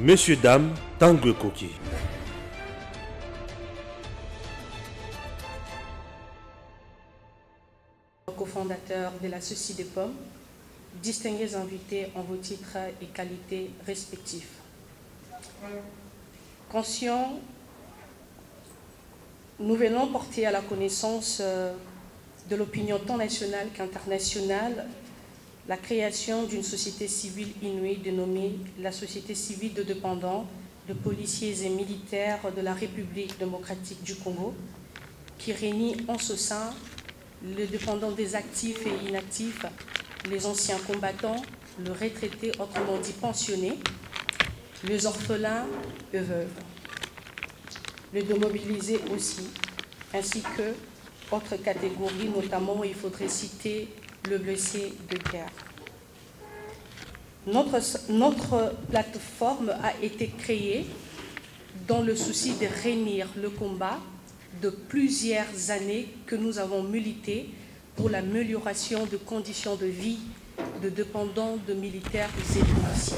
Monsieur Dame Tanguy Koki. Cofondateur de la Société des Pommes, distingués invités en vos titres et qualités respectifs. Conscients, nous venons porter à la connaissance de l'opinion tant nationale qu'internationale la création d'une société civile inouïe dénommée la Société civile de dépendants de policiers et militaires de la République démocratique du Congo, qui réunit en ce sein les dépendants des actifs et inactifs, les anciens combattants, le retraité, autrement dit pensionnés, les orphelins et veuves, les démobilisés aussi, ainsi que autres catégories, notamment il faudrait citer le blessé de guerre. Notre plateforme a été créée dans le souci de réunir le combat de plusieurs années que nous avons milité pour l'amélioration de conditions de vie de dépendants de militaires et policiers.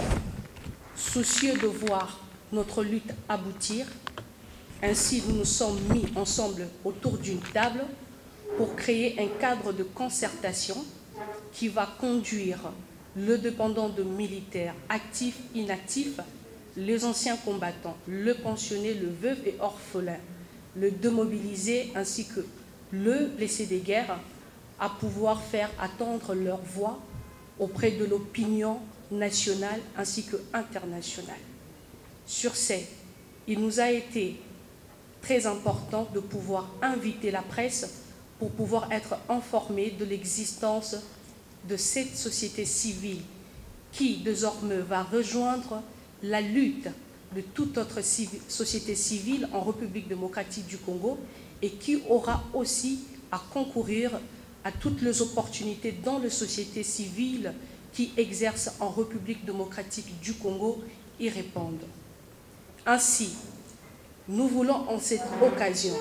Soucieux de voir notre lutte aboutir, ainsi nous nous sommes mis ensemble autour d'une table pour créer un cadre de concertation qui va conduire le dépendant de militaires actifs, inactifs, les anciens combattants, le pensionné, le veuf et orphelin, le démobilisé ainsi que le blessé des guerres à pouvoir faire attendre leur voix auprès de l'opinion nationale ainsi que internationale. Sur ce, il nous a été très important de pouvoir inviter la presse pour pouvoir être informés de l'existence de cette société civile qui désormais va rejoindre la lutte de toute autre société civile en République démocratique du Congo et qui aura aussi à concourir à toutes les opportunités dans les sociétés civiles qui exercent en République démocratique du Congo y répondent. Ainsi, nous voulons en cette occasion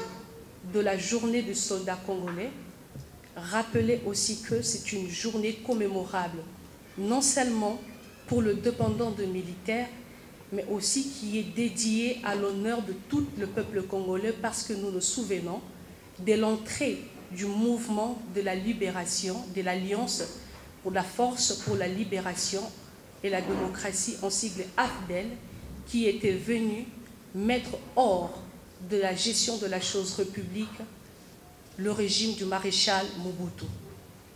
de la journée du soldat congolais rappeler aussi que c'est une journée commémorable, non seulement pour le dépendant de militaires, mais aussi qui est dédiée à l'honneur de tout le peuple congolais parce que nous nous souvenons de l'entrée du mouvement de la libération, de l'Alliance pour la force pour la libération et la démocratie en sigle AFDEL, qui était venu mettre hors de la gestion de la chose république le régime du maréchal Mobutu.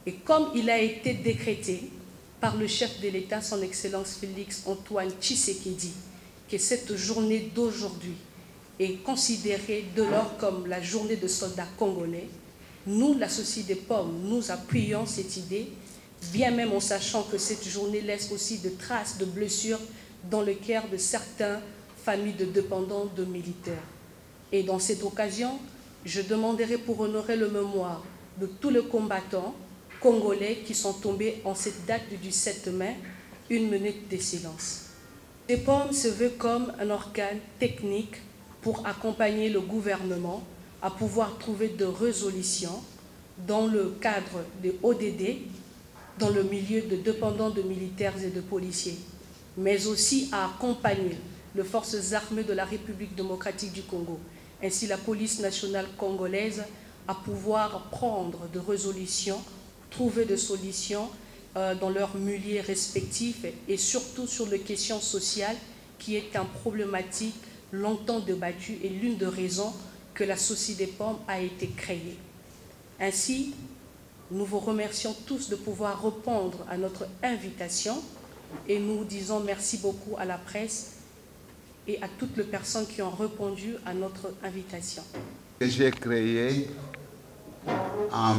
Et comme il a été décrété par le chef de l'État, son Excellence Félix Antoine Tshisekedi, que cette journée d'aujourd'hui est considérée de lors comme la journée de soldats congolais, nous, la Société des Pommes, nous appuyons cette idée, bien même en sachant que cette journée laisse aussi des traces de blessures dans le cœur de certaines familles de dépendants de militaires. Et dans cette occasion, je demanderai pour honorer le mémoire de tous les combattants congolais qui sont tombés en cette date du 17 mai, une minute de silence. Les pommes se veut comme un organe technique pour accompagner le gouvernement à pouvoir trouver des résolutions dans le cadre des ODD, dans le milieu de dépendants de militaires et de policiers, mais aussi à accompagner les forces armées de la République démocratique du Congo, ainsi la police nationale congolaise, à pouvoir prendre des résolutions, trouver des solutions dans leurs milieux respectifs et surtout sur les questions sociales qui est une problématique longtemps débattue et l'une des raisons que la Société des Pommes a été créée. Ainsi, nous vous remercions tous de pouvoir répondre à notre invitation et nous disons merci beaucoup à la presse et à toutes les personnes qui ont répondu à notre invitation. J'ai créé en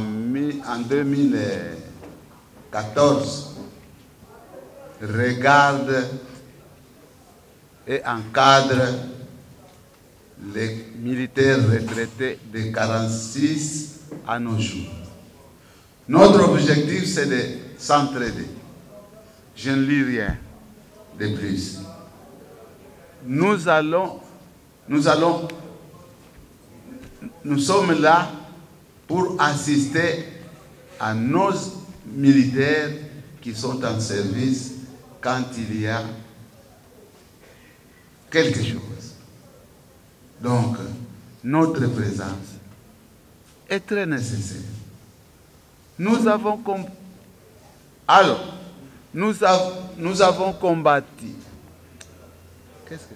2014 regarde et encadre les militaires retraités de 46 à nos jours. Notre objectif, c'est de s'entraider. Je ne lis rien de plus. Nous sommes là pour assister à nos militaires qui sont en service quand il y a quelque chose. Donc, notre présence est très nécessaire. Nous avons combattu. Qu'est-ce que c'est?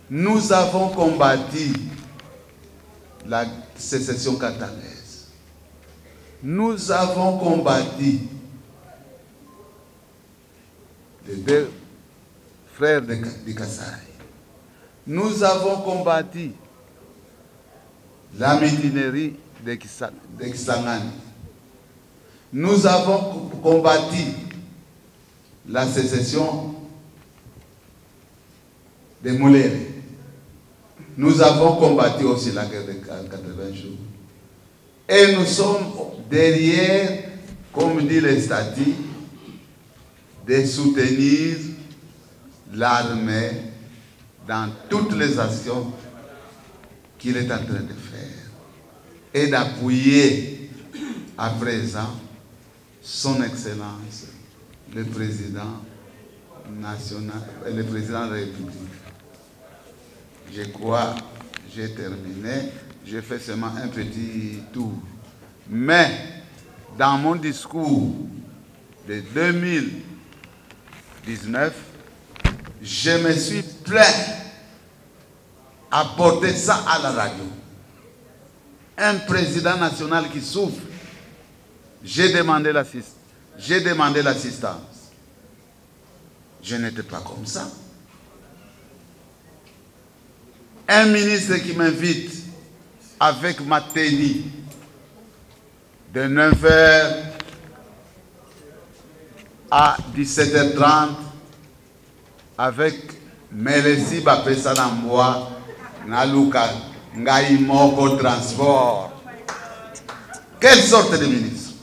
Nous avons combattu la sécession catalaise. Nous avons combattu les deux frères de Kassai. Nous avons combattu la mutinerie de Kisangani. Nous avons combattu la sécession de Mouléré. Nous avons combattu aussi la guerre de 80 jours. Et nous sommes derrière, comme dit les statuts, de soutenir l'armée dans toutes les actions qu'il est en train de faire et d'appuyer à présent son Excellence, le président national, le président de la République. Je crois, j'ai terminé, j'ai fait seulement un petit tour. Mais dans mon discours de 2019, je me suis plaint à porter ça à la radio. Un président national qui souffre, j'ai demandé l'assistance. Je n'étais pas comme ça. Un ministre qui m'invite avec ma tenue de 9h à 17h30 avec Melesi Bapesa Namboa Naluka Ngaïmoko Transport. Quelle sorte de ministre?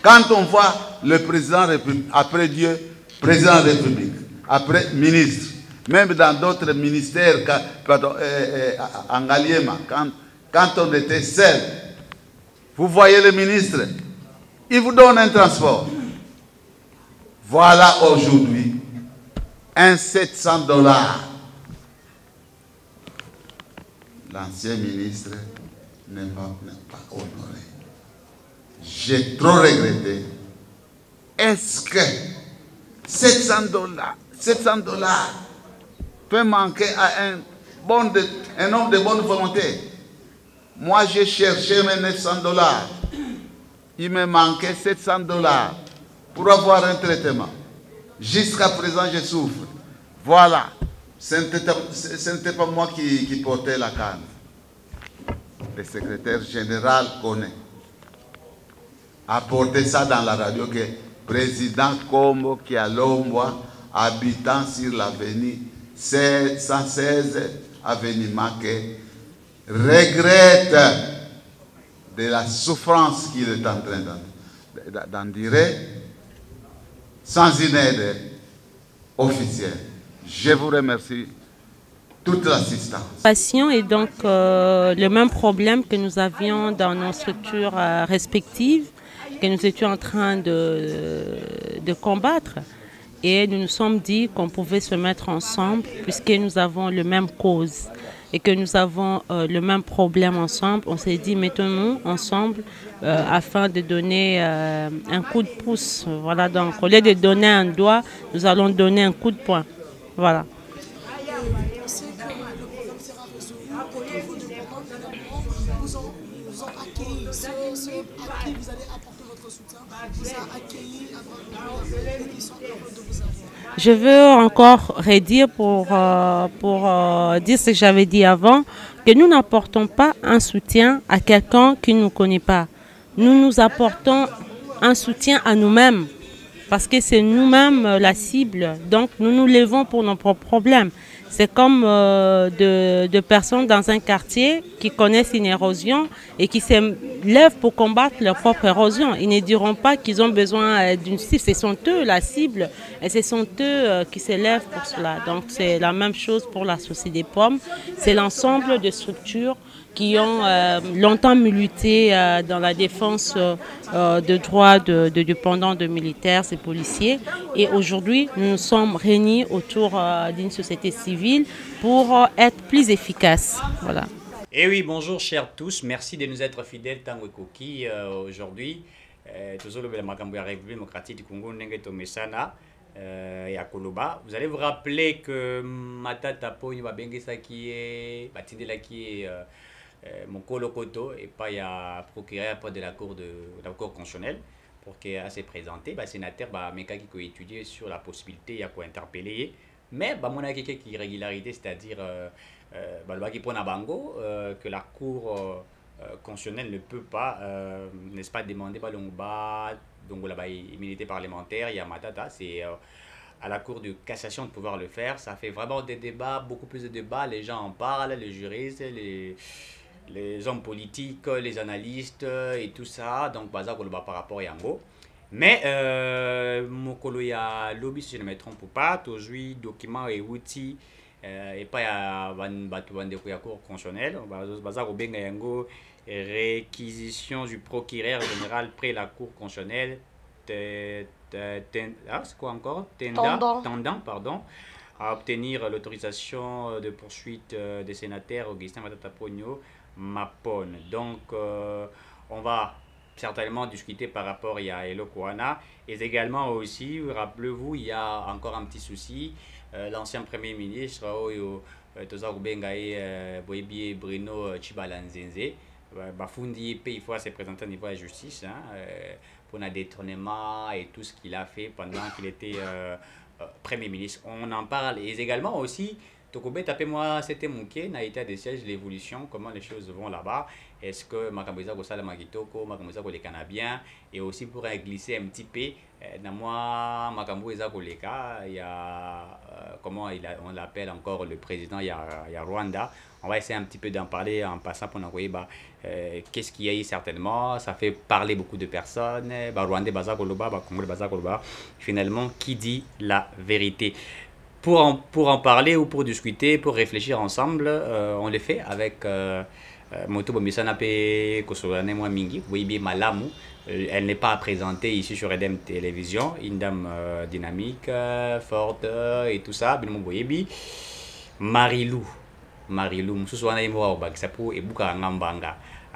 Quand on voit le président de la République, après Dieu, président de la République, après ministre, même dans d'autres ministères, en Galiema, quand on était seul, vous voyez le ministre, il vous donne un transport. Voilà aujourd'hui un $700. L'ancien ministre n'est pas honoré. J'ai trop regretté. Est-ce que $700 peut manquer à un homme de bonne volonté? Moi, j'ai cherché mes $900. Il me manquait $700 pour avoir un traitement. Jusqu'à présent, je souffre. Voilà. Ce n'était pas moi qui portais la canne. Le secrétaire général connaît. A porté ça dans la radio que président Kombo qui a l'ombre habitant sur l'avenue 116 avenue Maké regrette de la souffrance qu'il est en train d'endurer sans une aide officielle. Je vous remercie toute l'assistance. Patient est donc le même problème que nous avions dans nos structures respectives, que nous étions en train de combattre. Et nous nous sommes dit qu'on pouvait se mettre ensemble puisque nous avons le même cause et que nous avons le même problème ensemble. On s'est dit mettons-nous ensemble afin de donner un coup de pouce. Voilà, donc au lieu de donner un doigt, nous allons donner un coup de poing. Voilà. Je veux encore redire pour dire ce que j'avais dit avant, que nous n'apportons pas un soutien à quelqu'un qui ne nous connaît pas. Nous apportons un soutien à nous-mêmes, parce que c'est nous-mêmes la cible. Donc nous nous levons pour nos propres problèmes. C'est comme de personnes dans un quartier qui connaissent une érosion et qui se lèvent pour combattre leur propre érosion. Ils ne diront pas qu'ils ont besoin d'une cible. Ce sont eux la cible et ce sont eux qui se lèvent pour cela. Donc c'est la même chose pour la Société des Pommes. C'est l'ensemble de structures qui ont longtemps milité dans la défense de droits de dépendants, de militaires et policiers. Et aujourd'hui, nous nous sommes réunis autour d'une société civile pour être plus efficaces. Voilà. Et oui, bonjour chers tous, merci de nous être fidèles Tango Ekoki aujourd'hui. Toujours le Makambo République démocratique du Congo, Nengeto Mesana. Et à Koloba, vous allez vous rappeler que Matata Pony Babengesa qui est Batindela qui est mon colocoto et pas il y a procureur de la cour constitutionnelle pour qu'il s'est présenté, sénateur Meka qui a étudié sur la possibilité il y a quoi interpeller, mais mon a quelques irrégularités, c'est-à-dire qui prend à Bango que la cour constitutionnelle ne peut pas, n'est-ce pas, demander donc là-bas, immunité parlementaire, il y a Matata, c'est à la Cour de cassation de pouvoir le faire. Ça fait vraiment des débats, beaucoup plus de débats, les gens en parlent, les juristes, les hommes politiques, les analystes et tout ça. Donc, par rapport à Yango. Mais, Mokolo, il y a lobby, si je ne me trompe pas, aujourd'hui, documents et outils, et pas à la Cour constitutionnelle. Réquisition du procureur général près la Cour constitutionnelle, c'est quoi encore? Tendant, pardon, à obtenir l'autorisation de poursuite des sénateurs Augustin Matata Pogno Mapone. Donc, on va certainement discuter par rapport à Elo Kouana. Et également aussi, rappelez-vous, il y a encore un petit souci. L'ancien Premier ministre, Toza Rubengaye Boyebi Bruno Chibalanzenze, Bafundi, il faut se présenter au niveau de la justice pour un détournement et tout ce qu'il a fait pendant qu'il était Premier ministre. On en parle. Et également aussi, Tokobe, tapez-moi, c'était mon quai, n'a été des sièges, l'évolution, comment les choses vont là-bas. Est-ce que Makamboza Gosala Magitoko, Makamboza les Canadiens, et aussi pour glisser un petit peu, dans moi, Makamboza Goleka, il y a, comment on l'appelle encore le président, il y a Rwanda. On va essayer un petit peu d'en parler en passant pour envoyer qu'est-ce qu'il y a eu certainement. Ça fait parler beaucoup de personnes. Rwanda, Congo, finalement, qui dit la vérité? Pour en parler ou pour discuter, pour réfléchir ensemble, on le fait avec Moto Bomisana Pe Kosolane Mingi, Weibi Malamu. Elle n'est pas présentée ici sur Edem Télévision, une dame dynamique, forte et tout ça. Marilou,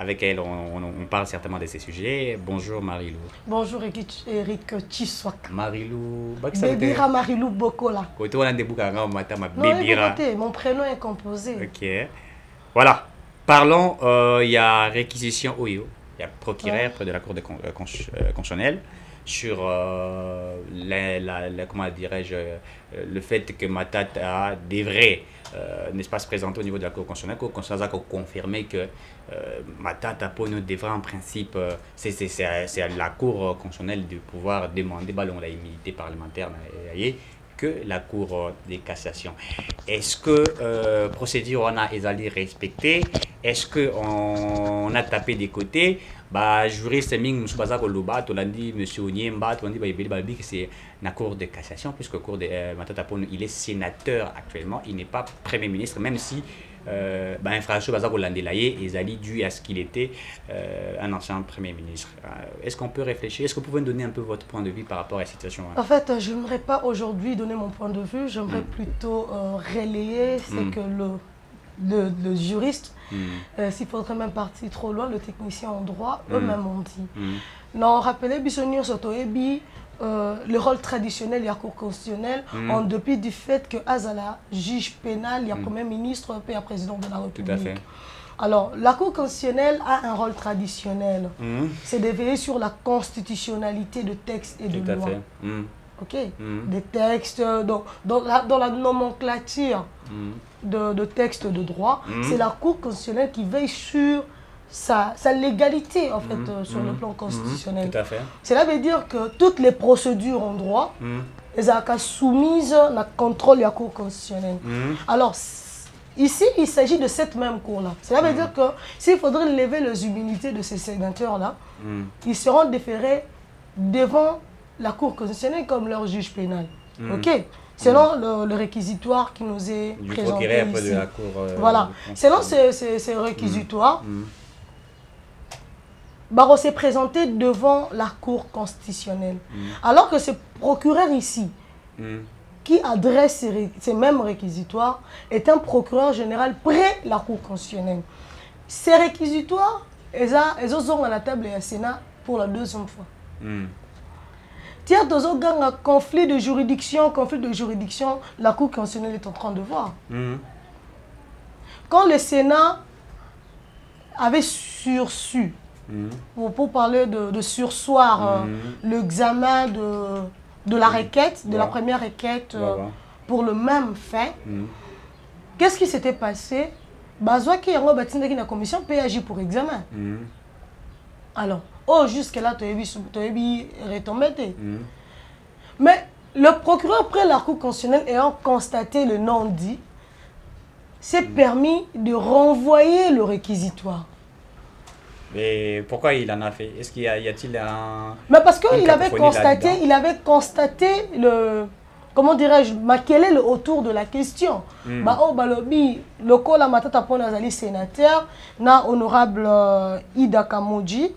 avec elle, on parle certainement de ces sujets. Bonjour Marilou. Bonjour Eric Chiswak. Marilou. Bébira Marilou Bokola. Non, mon prénom est composé. Ok. Voilà. Parlons, il y a réquisition Oyo. Il y a procureur près de la Cour constitutionnelle sur comment dirais-je, le fait que Matata devrait n'est-ce pas se présenter au niveau de la Cour constitutionnelle. La Cour constitutionnelle a confirmé que Matata Pono devrait en principe, c'est à la Cour constitutionnelle de pouvoir demander la immunité parlementaire que la Cour de cassation. Est-ce que procédure on a respecté? Est-ce qu'on a tapé des côtés? Juriste Ming Moussoubaza Koloba, Tolandi, M. Onyemba, Tolandi Baïbeli, que c'est la Cour de cassation, puisque le Cour de Matata Pono, il est sénateur actuellement, il n'est pas Premier ministre, même si infraction Baza Kolandelaye est dû à ce qu'il était un ancien Premier ministre. Est-ce qu'on peut réfléchir? Est-ce que vous pouvez nous donner un peu votre point de vue par rapport à la situation? En fait, je n'aimerais pas aujourd'hui donner mon point de vue, j'aimerais plutôt relayer ce que le juriste, s'il faudrait même partir trop loin, le technicien en droit, eux-mêmes ont dit. Non, rappelez, Bissonio Sotoebi, le rôle traditionnel de la Cour constitutionnelle, en dépit du fait que Azala, juge pénal, il y a Premier ministre, puis il y a président de la République. Tout à fait. Alors, la Cour constitutionnelle a un rôle traditionnel. C'est de veiller sur la constitutionnalité de textes et de lois. Tout à fait. Ok, des textes, dans la nomenclature de textes de droit, c'est la Cour constitutionnelle qui veille sur sa légalité en fait, sur le plan constitutionnel. Tout à fait. Cela veut dire que toutes les procédures en droit, elles sont soumises à contrôle de la Cour constitutionnelle. Alors, ici, il s'agit de cette même Cour-là. Cela veut dire que s'il faudrait lever les immunités de ces sénateurs-là, ils seront déférés devant la Cour constitutionnelle comme leur juge pénal. Ok, selon le réquisitoire qui nous est du présenté procureur ici. de la cour. Voilà. Selon ces réquisitoires, Barreau s'est présenté devant la Cour constitutionnelle. Alors que ce procureur ici, qui adresse ces mêmes réquisitoires, est un procureur général près la Cour constitutionnelle. Ces réquisitoires, ils sont à la table et au Sénat pour la deuxième fois. Tiens, dans un conflit de juridiction, la Cour constitutionnelle est en train de voir. Quand le Sénat avait sursu, pour parler de sursoir, l'examen de la requête, de la première requête pour le même fait, qu'est-ce qui s'était passé? Bazwa qui a bâti la commission PAJ pour examen. Alors, jusque-là, tu as retombé. Mais le procureur près la Cour constitutionnelle ayant constaté le non-dit, s'est permis de renvoyer le réquisitoire. Mais pourquoi il en a fait? Est-ce qu'il y a-t-il un... Mais parce qu'il avait constaté le... Comment dirais-je, quel est le autour de la question. Le col a matata pour les sénateur, na honorable Ida Kamoji,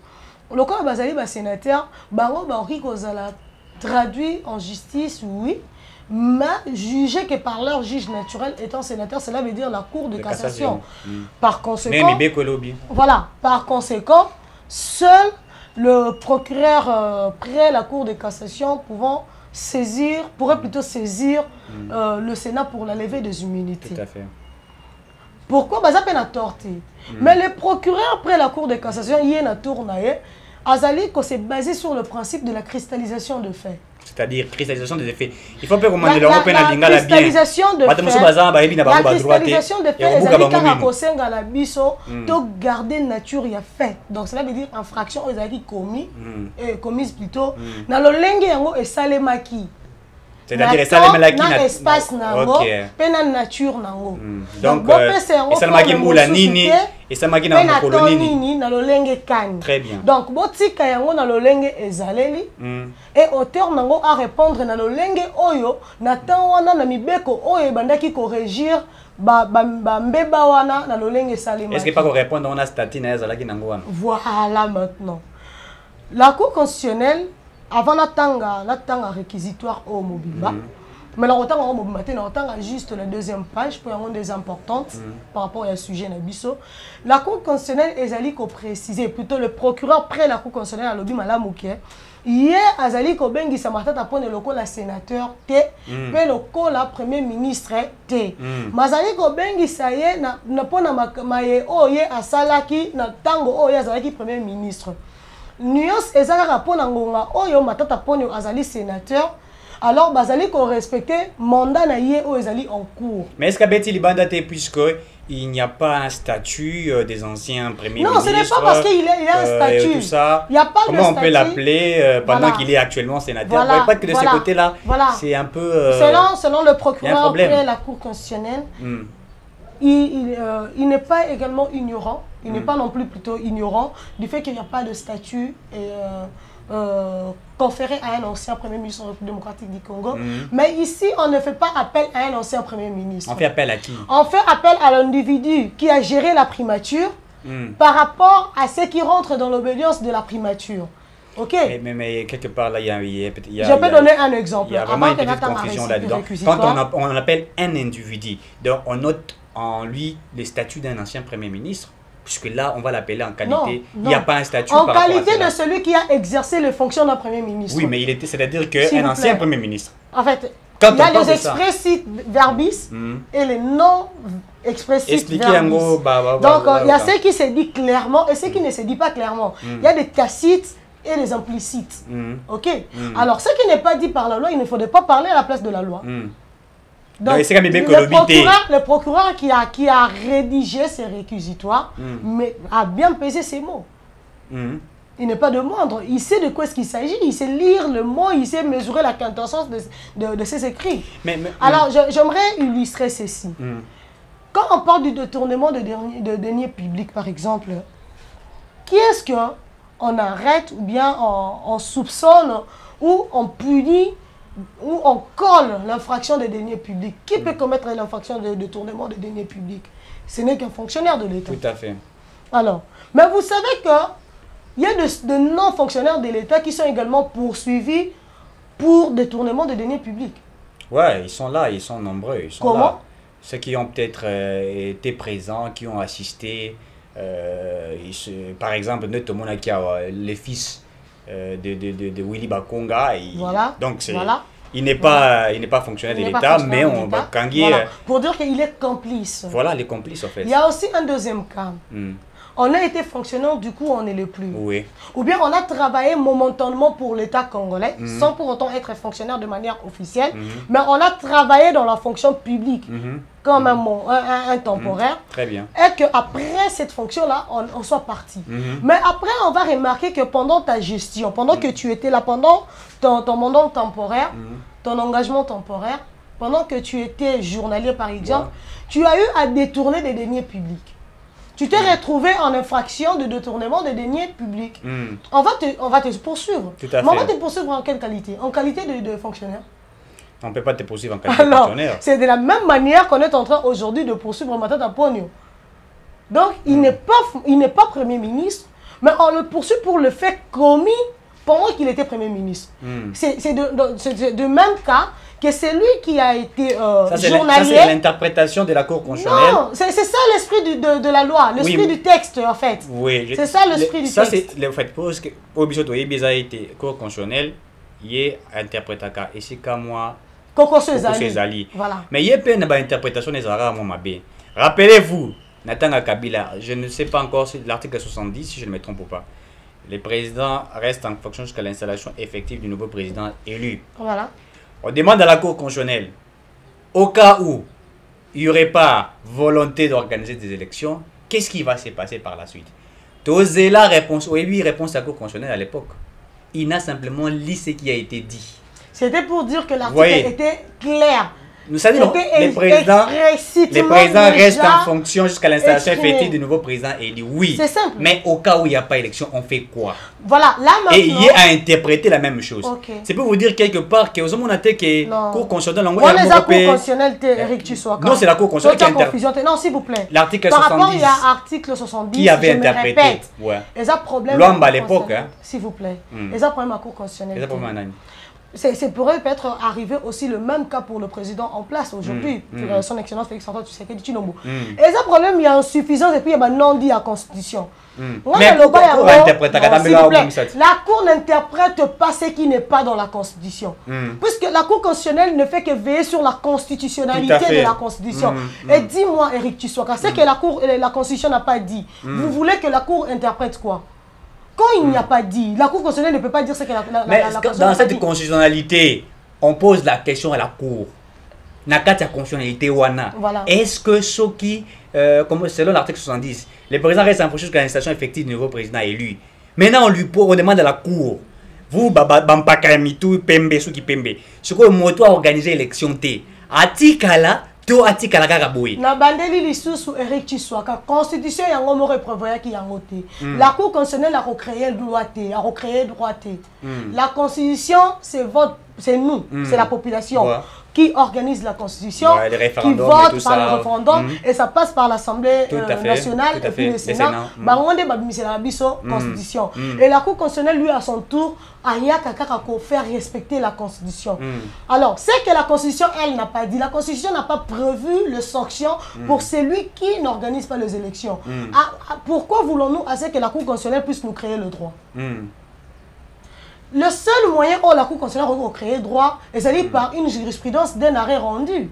le col a sénateur, traduit en justice, oui, mais jugé que par leur juge naturel étant sénateur, cela veut dire la Cour de cassation. Par conséquent, voilà, par conséquent, seul le procureur près la Cour de cassation pourrait plutôt saisir le Sénat pour la levée des immunités. Tout à fait. Pourquoi? Ça peut être torté. Mais le procureur près la Cour de cassation, il y a une tournaille, s'est basé sur le principe de la cristallisation de faits. C'est-à-dire cristallisation des faits. Il faut pas commander la cristallisation de faits. La cristallisation de faits, c'est garder nature il a fait. Donc cela veut dire infraction commise plutôt. Dans le lingue et salemaki. C'est-à-dire salemaki na espace nango, pena nature nango. Donc salemaki mula nini et salemaki na mokolo nini na lolenge kani. Très bien. Donc botika yango na lolenge ezaleli et auteur nango à répondre na lolenge oyo na temps wana na mibeko oyo bandaki corrigir ba mbeba wana na lolenge salemaki. Est-ce que pas qu'on répondre on a statut na ezalaki nango wana? Voilà maintenant. La Cour constitutionnelle avant la tanga réquisitoire au Mobimba, mais la tanga au Mobimba, juste la deuxième page pour avoir des importantes par rapport à sujet Nabiso. La Cour constitutionnelle est précisé, plutôt le procureur près la Cour constitutionnelle à l'Obi Malamouké. Hier, Azali Kobengi Samartata pone le col la sénateur T, mais le col la premier ministre T. Mazali Kobengi Saye na pona maye oye asalaki na tango oye azalaki premier ministre. Nuance ezalaka pona ngonga oyo matata pone azali sénateur. Alors bazali ko respecter mandat na ye o ezali en cours. Mais est-ce qu'Abeti Libanda T puisque il n'y a pas un statut des anciens premiers ministres? Non, ce n'est pas parce qu'il a un statut. Tout ça. Il y a pas comment de on peut l'appeler pendant qu'il est actuellement sénateur? Voilà. Vous voyez pas que de ce côté-là, c'est un peu... Selon le procureur de la Cour constitutionnelle, il n'est pas également ignorant, il n'est pas non plus plutôt ignorant du fait qu'il n'y a pas de statut conféré à un ancien Premier ministre de la République démocratique du Congo. Mais ici, on ne fait pas appel à un ancien Premier ministre. On fait appel à qui? On fait appel à l'individu qui a géré la primature par rapport à ceux qui rentrent dans l'obédience de la primature. Ok. Mais quelque part, là, il y a je peux donner un exemple. Il y a vraiment une petite confusion là-dedans. Quand on appelle un individu, donc on note en lui les statuts d'un ancien Premier ministre, puisque là, on va l'appeler en qualité. Il n'y a pas un statut en qualité de celui qui a exercé les fonctions d'un Premier ministre. Oui, mais c'est-à-dire qu'un ancien Premier ministre. En fait, il y a les expressifs verbis et les non expressifs verbis. Donc, il y a ceux qui se disent clairement et ceux qui ne se disent pas clairement. Il y a des tacites et des implicites. Ok. Alors, ce qui n'est pas dit par la loi, il ne faudrait pas parler à la place de la loi. Donc, le procureur qui a rédigé ces réquisitoires mais a bien pesé ses mots. Il n'est pas de moindre. Il sait de quoi est-ce qu'il s'agit. Il sait lire le mot, il sait mesurer la quintessence de ses écrits. Alors, j'aimerais illustrer ceci. Quand on parle du détournement de deniers publics, par exemple, qui est-ce qu'on arrête ou bien on soupçonne ou on punit où on colle l'infraction des deniers publics. Qui peut commettre l'infraction de détournement des deniers publics? Ce n'est qu'un fonctionnaire de l'État. Tout à fait. Alors, mais vous savez qu'il y a de non-fonctionnaires de l'État qui sont également poursuivis pour détournement de deniers publics. Ouais, ils sont là, ils sont nombreux. Ils sont Comment? là. Ceux qui ont peut-être été présents, qui ont assisté. Par exemple, notamment les fils de Willy Bakonga. Voilà. Donc, voilà. il n'est pas fonctionnaire de l'État, mais on va Kangui. Voilà. Pour dire qu'il est complice. Voilà, les complices en fait. Il y a aussi un deuxième cas. On a été fonctionnaire, du coup on ne l'est plus. Oui. Ou bien on a travaillé momentanément pour l'État congolais, sans pour autant être fonctionnaire de manière officielle, mais on a travaillé dans la fonction publique, comme un temporaire. Très bien. Et qu'après cette fonction-là, on soit parti. Mais après, on va remarquer que pendant ta gestion, pendant que tu étais là, pendant ton mandat temporaire, ton engagement temporaire, pendant que tu étais journalier par exemple, tu as eu à détourner des deniers publics. Tu t'es retrouvé en infraction de détournement de deniers publics. On va te poursuivre. Tout à fait. Mais on va te poursuivre en quelle qualité? En qualité de fonctionnaire. On ne peut pas te poursuivre en qualité de fonctionnaire. C'est de la même manière qu'on est en train aujourd'hui de poursuivre Matata Ponyo. Donc, il n'est pas Premier ministre, mais on le poursuit pour le fait commis pendant qu'il était Premier ministre. C'est de même cas que c'est lui qui a été journalier. C'est l'interprétation de la Cour constitutionnelle. Non, c'est ça l'esprit de la loi, l'esprit du texte en fait. Oui, c'est ça l'esprit du texte. Ça c'est le fait parce que au biso to yebiza été Cour constitutionnelle, y interprétaka et c'est comme moi Koko Sezali. Voilà. Mais il y a pas une interprétation des arabes à Mabé. Rappelez-vous, Natanga Kabila, je ne sais pas encore si l'article 70 si je ne me trompe pas. Le président reste en fonction jusqu'à l'installation effective du nouveau président élu. Voilà. On demande à la Cour constitutionnelle, au cas où il n'y aurait pas volonté d'organiser des élections, qu'est-ce qui va se passer par la suite? Tosé la réponse, oui, lui, réponse à la Cour constitutionnelle à l'époque. Il n'a simplement lu ce qui a été dit. C'était pour dire que l'article était clair. Nous savons que les présidents restent en fonction jusqu'à l'installation effective du nouveau président élu. Oui. C'est simple. Mais au cas où il n'y a pas élection, on fait quoi? Voilà, là maintenant. Et il y a interprété la même chose. Okay. C'est pour vous dire quelque part que aux hommes on a été que Cour constitutionnelle. On les a Cour constitutionnelle, Eric Tshisekedi. Non, c'est la Cour constitutionnelle qui a interprété. Non, s'il vous plaît. L'article 70. Par rapport, il y a l'article 70 qui avait interprété. Ouais. Et ça problème. L'homme à l'époque. S'il vous plaît. Et ça problème à Cour constitutionnelle. Et ça problème c'est pourrait peut-être arriver aussi le même cas pour le président en place aujourd'hui, son excellence Félix Antoine Tshisekedi Tshilombo. Et ça problème, il y a insuffisance et puis il y a non dit à la Constitution. Mais la Cour n'interprète pas ce qui n'est pas dans la Constitution. Puisque la Cour constitutionnelle ne fait que veiller sur la constitutionnalité de la Constitution. Et dis-moi, Eric Tshisekedi, ce que la Constitution n'a pas dit, vous voulez que la Cour interprète quoi? Quand il n'y a pas dit, la Cour constitutionnelle ne peut pas dire ce que la Constitution dans cette constitutionnalité, on pose la question à la Cour. Nakata constitutionnalité wana. Voilà. Est-ce que ceux qui, selon l'article 70, le président reste en fonction jusqu'à l'installation effective du nouveau président élu. Maintenant, on demande à la Cour, vous, Bampakamitu, Pembe, Souki Pembe, ce que moto a organisé l'élection T. Atikala, to atikala kaka boy. Na bandeli lisusu Eric Tshisekedi, constitution yango moko prévoit ki yango te. La Cour constitutionnelle a recréé droit T, a recréé droit T. La constitution c'est vote, c'est nous, c'est la population qui organise la constitution, qui vote par le référendum et ça passe par l'Assemblée nationale et puis le Sénat. Bangonde babimisi la biso constitution. Et la Cour constitutionnelle lui à son tour a faire respecter la constitution. Alors, c'est que la constitution elle n'a pas dit, la constitution n'a pas prévu le sanction pour celui qui n'organise pas les élections. Pourquoi voulons-nous à ce que la Cour constitutionnelle puisse nous créer le droit? Le seul moyen où la Cour constitutionnelle a créé droit, c'est par une jurisprudence d'un arrêt rendu.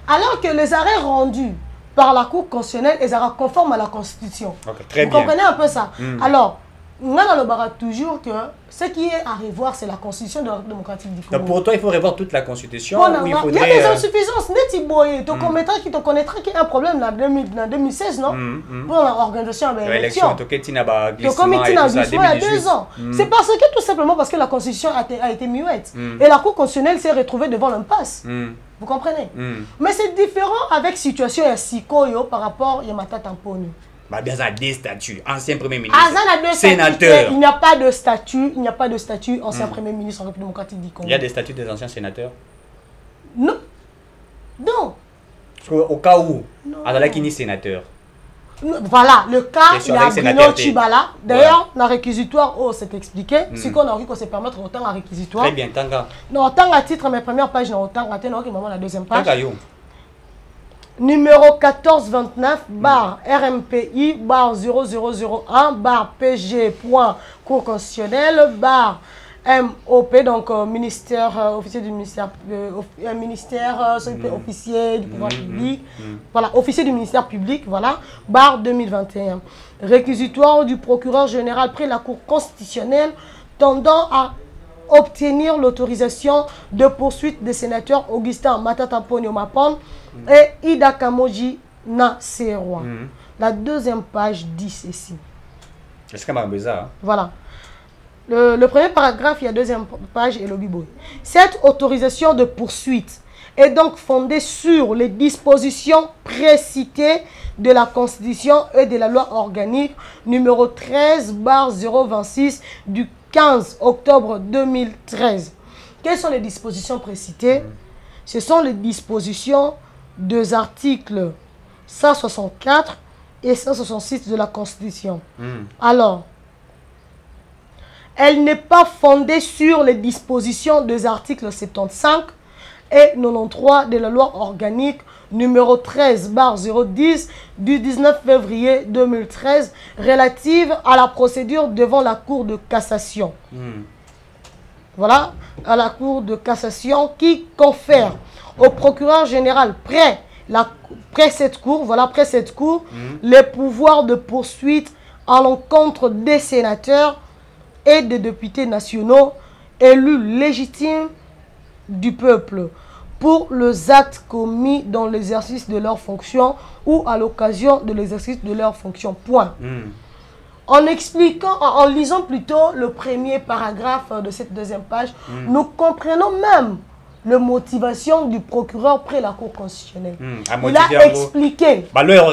Alors que les arrêts rendus par la Cour constitutionnelle, ils sont conformes à la Constitution. Très Vous comprenez un peu ça? Alors, on a toujours que ce qui est à revoir, c'est la Constitution démocratique du Congo. Donc pour toi, il faut revoir toute la Constitution. Il y a des insuffisances. Tu connaîtras qu'il y a un problème en 2016, non? Pour l'organisation de l'élection. Il y a 2 ans. C'est parce que tout simplement parce que la Constitution a été muette. Et la Cour constitutionnelle s'est retrouvée devant l'impasse. Vous comprenez? Mais c'est différent avec la situation de Sikoyo par rapport à Yamata Tamponi. Bah, bien ça, des statuts. Ancien Premier ministre. Sénateur. Il n'y a pas de statut. Il n'y a pas de statut ancien Premier ministre en République démocratique du Congo. Il y a des statuts des anciens sénateurs? Non. Non. Au cas où, Azala qui n'est sénateur. Voilà, le cas, il y a Bruno Chibala. D'ailleurs, dans le réquisitoire, c'est expliqué. Si on a envie qu'on se permette autant à réquisitoire. Très bien, Tanga. Non, autant à titre, mes premières pages, non, autant à titre, la deuxième page. Tanga, yo. Numéro 1429, barre RMPI, barre 0001, barre PG, point, cours constitutionnel, barre MOP, donc ministère, officier du ministère, officier du pouvoir public, voilà, officier du ministère public, voilà, barre 2021. Réquisitoire du procureur général près la Cour constitutionnelle tendant à obtenir l'autorisation de poursuite des sénateurs Augustin Matata Ponyo Mapon et Ida Kamoji Naserwa. La deuxième page dit ceci. Est-ce que c'est bizarre? Voilà. Le premier paragraphe, il y a deuxième page et le biboy. Cette autorisation de poursuite est donc fondée sur les dispositions précitées de la Constitution et de la loi organique numéro 13/026 du 15 octobre 2013. Quelles sont les dispositions précitées? Ce sont les dispositions des articles 164 et 166 de la Constitution. Alors, elle n'est pas fondée sur les dispositions des articles 75 et 93 de la loi organique numéro 13/010 du 19 février 2013 relative à la procédure devant la Cour de cassation. Voilà, à la Cour de cassation qui confère au procureur général près cette Cour, les pouvoirs de poursuite à l'encontre des sénateurs et des députés nationaux élus légitimes du peuple pour les actes commis dans l'exercice de leurs fonctions ou à l'occasion de l'exercice de leurs fonctions. Point. En expliquant, en lisant plutôt le premier paragraphe de cette deuxième page, nous comprenons même la motivation du procureur près la Cour constitutionnelle. Il a expliqué. Voilà.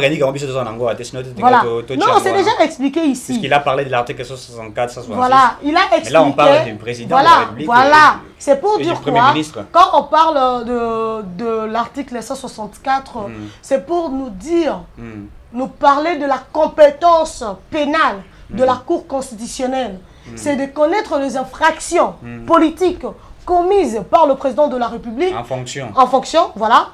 Non, c'est déjà expliqué ici. Puisqu'il a parlé de l'article 164, 166. Voilà, il a expliqué. Mais là, on parle du président de la République. Voilà, c'est pour dire quoi? Ministre. Quand on parle de l'article 164, c'est pour nous dire, nous parler de la compétence pénale de la Cour constitutionnelle. C'est de connaître les infractions politiques commises par le président de la République. En fonction. En fonction, voilà.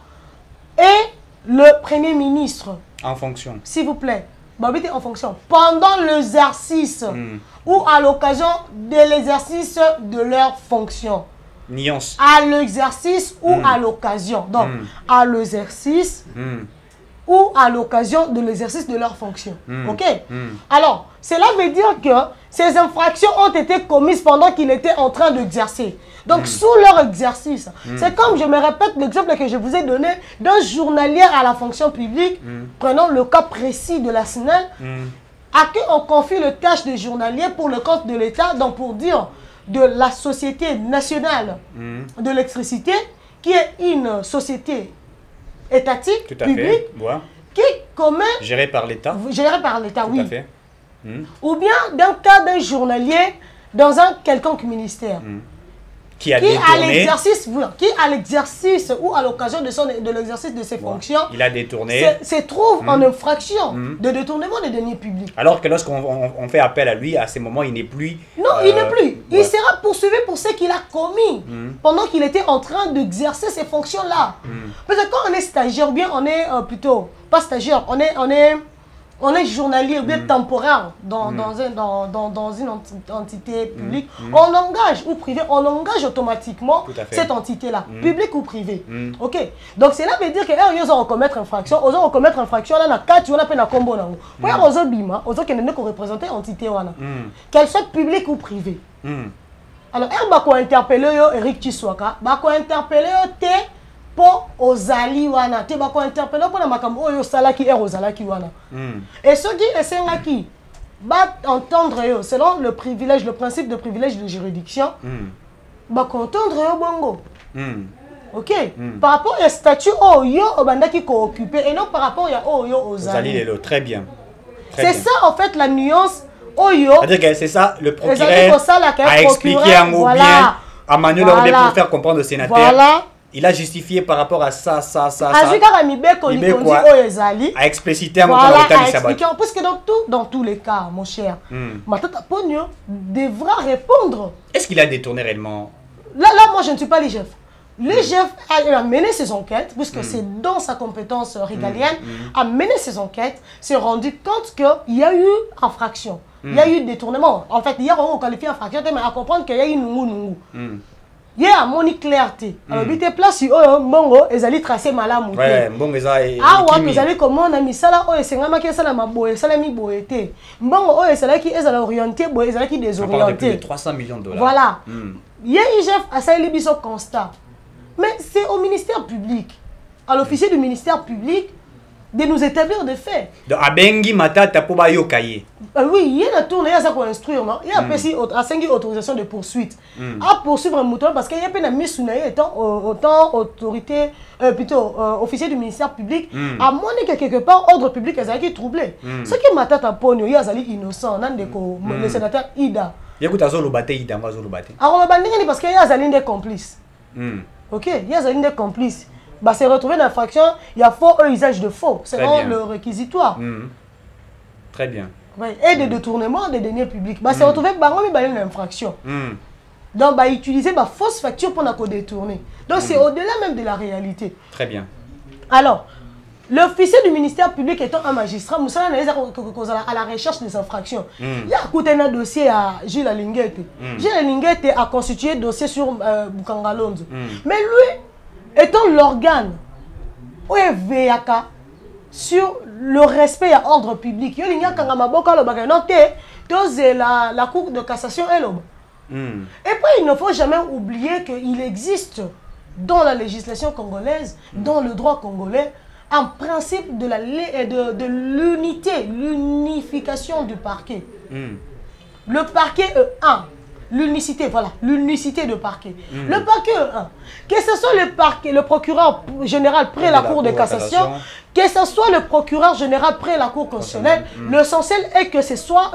Et le Premier ministre. En fonction. S'il vous plaît. En fonction. Pendant l'exercice ou à l'occasion de l'exercice de leurs fonctions. Nuance. À l'exercice ou à l'occasion. Donc, à l'exercice ou à l'occasion de l'exercice de leurs fonctions. Ok? Alors, cela veut dire que ces infractions ont été commises pendant qu'il était en train d'exercer. Donc, sous leur exercice. C'est comme, je me répète, l'exemple que je vous ai donné d'un journalier à la fonction publique. Prenons le cas précis de la SNEL. À qui on confie le tâche de journalier pour le compte de l'État, donc pour dire de la Société nationale de l'électricité, qui est une société étatique, publique, qui commet... Gérée par l'État. Gérée par l'État, oui. Tout à fait. Ou bien dans le cas d'un journalier dans un quelconque ministère. Qui à l'exercice ou à l'occasion de l'exercice de ses fonctions, il a détourné, se trouve en infraction de détournement des deniers publics. Alors que lorsqu'on fait appel à lui, à ce moment, il n'est plus... Non, il n'est plus. Il sera poursuivi pour ce qu'il a commis pendant qu'il était en train d'exercer ces fonctions-là. Parce que quand on est stagiaire, ou bien on est plutôt, pas stagiaire, on est journalier ou bien temporaire dans une entité publique, on engage, ou privé, on engage automatiquement cette entité-là, publique ou privée. Ok? Donc cela veut dire que ils ont commettre infraction, ils ont commettre infraction, là, on a peine à combo. Ils ont bima, ils ont représenté l'entité, qu'elle soit publique ou privée. Alors, ils ont interpellé Eric Chiswaka, ils ont interpellé pour ozali wana te ba ko interpeller pour na makambo oyo salaki ozalaki wana et ceux qui essaient qui ba entendre yo selon le privilège, le principe de privilège de juridiction ba ko entendre yo bongo ok par rapport au statut oyo obandaki ko occuper et non par rapport ya oyo ozali très bien. C'est ça en fait la nuance. C'est-à-dire que c'est ça, le procureur a expliqué en mot bien à Manuel Orbe pour faire comprendre au sénateur. Voilà. Il a justifié par rapport à ça. A explicité un moment parce que dans tous les cas, mon cher, Matata Ponyo devra répondre. Est-ce qu'il a détourné réellement? Là, moi, je ne suis pas l'IGF. L'IGF a mené ses enquêtes, puisque c'est dans sa compétence régalienne, a mené ses enquêtes, s'est rendu compte qu'il y a eu infraction. Il y a eu détournement. En fait, hier, on qualifie infraction, mais à comprendre qu'il y a eu nungu. Il y a une clarté. Alors, il y a place où Mbongo est tracé malam. Ouais, Mbongo est ah ouais, vous allez comment on a mis ça là, c'est un maquillage ça la maboye, ça la mi boété. Mbongo c'est là qui est orienté, boy, c'est là qui désorienté. 300 millions de dollars. Voilà. Il y a IGF à ça il est constat. Mais c'est au ministère public, à l'officier du ministère public, de nous établir des faits. Donc, à Bengi Matata pour ba yo kaye. Oui, il y a une tournée, il y a ça pour instruire, non? Il y a une autorisation de poursuite. À poursuivre un mouton parce qu'il y a une mise sous autant autorité, plutôt officier du ministère public, à moins que quelque part, ordre public est troublé. Ce qui Matata Ponyo, il y a des innocents, le sénateur Ida. Il y a des Ida, Ida, alors, parce qu'il y a des complices. Ok, il y a des complices. Bah, c'est retrouvé dans l'infraction, il y a faux usage de faux. C'est vraiment le réquisitoire. Très bien. Ouais. Et des détournements des deniers publics. Bah, c'est retrouvé dans l'infraction. Donc, bah, utiliser bah, fausse facture pour nous détourner. Donc, c'est au-delà même de la réalité. Très bien. Alors, l'officier du ministère public étant un magistrat, nous sommes à la recherche des infractions. Il y a écouté un dossier à Gilles Alinguete. Gilles Alinguete a constitué un dossier sur Bukangalonzo. Mais lui, étant l'organe sur le respect à ordre public, il y a la Cour de cassation et puis il ne faut jamais oublier qu'il existe dans la législation congolaise, dans le droit congolais, un principe de l'unification du parquet. Le parquet est un. L'unicité, voilà, l'unicité de parquet. Le parquet, que ce soit le procureur général près la Cour de cassation, que ce soit le procureur général près la Cour constitutionnelle, l'essentiel est que ce soit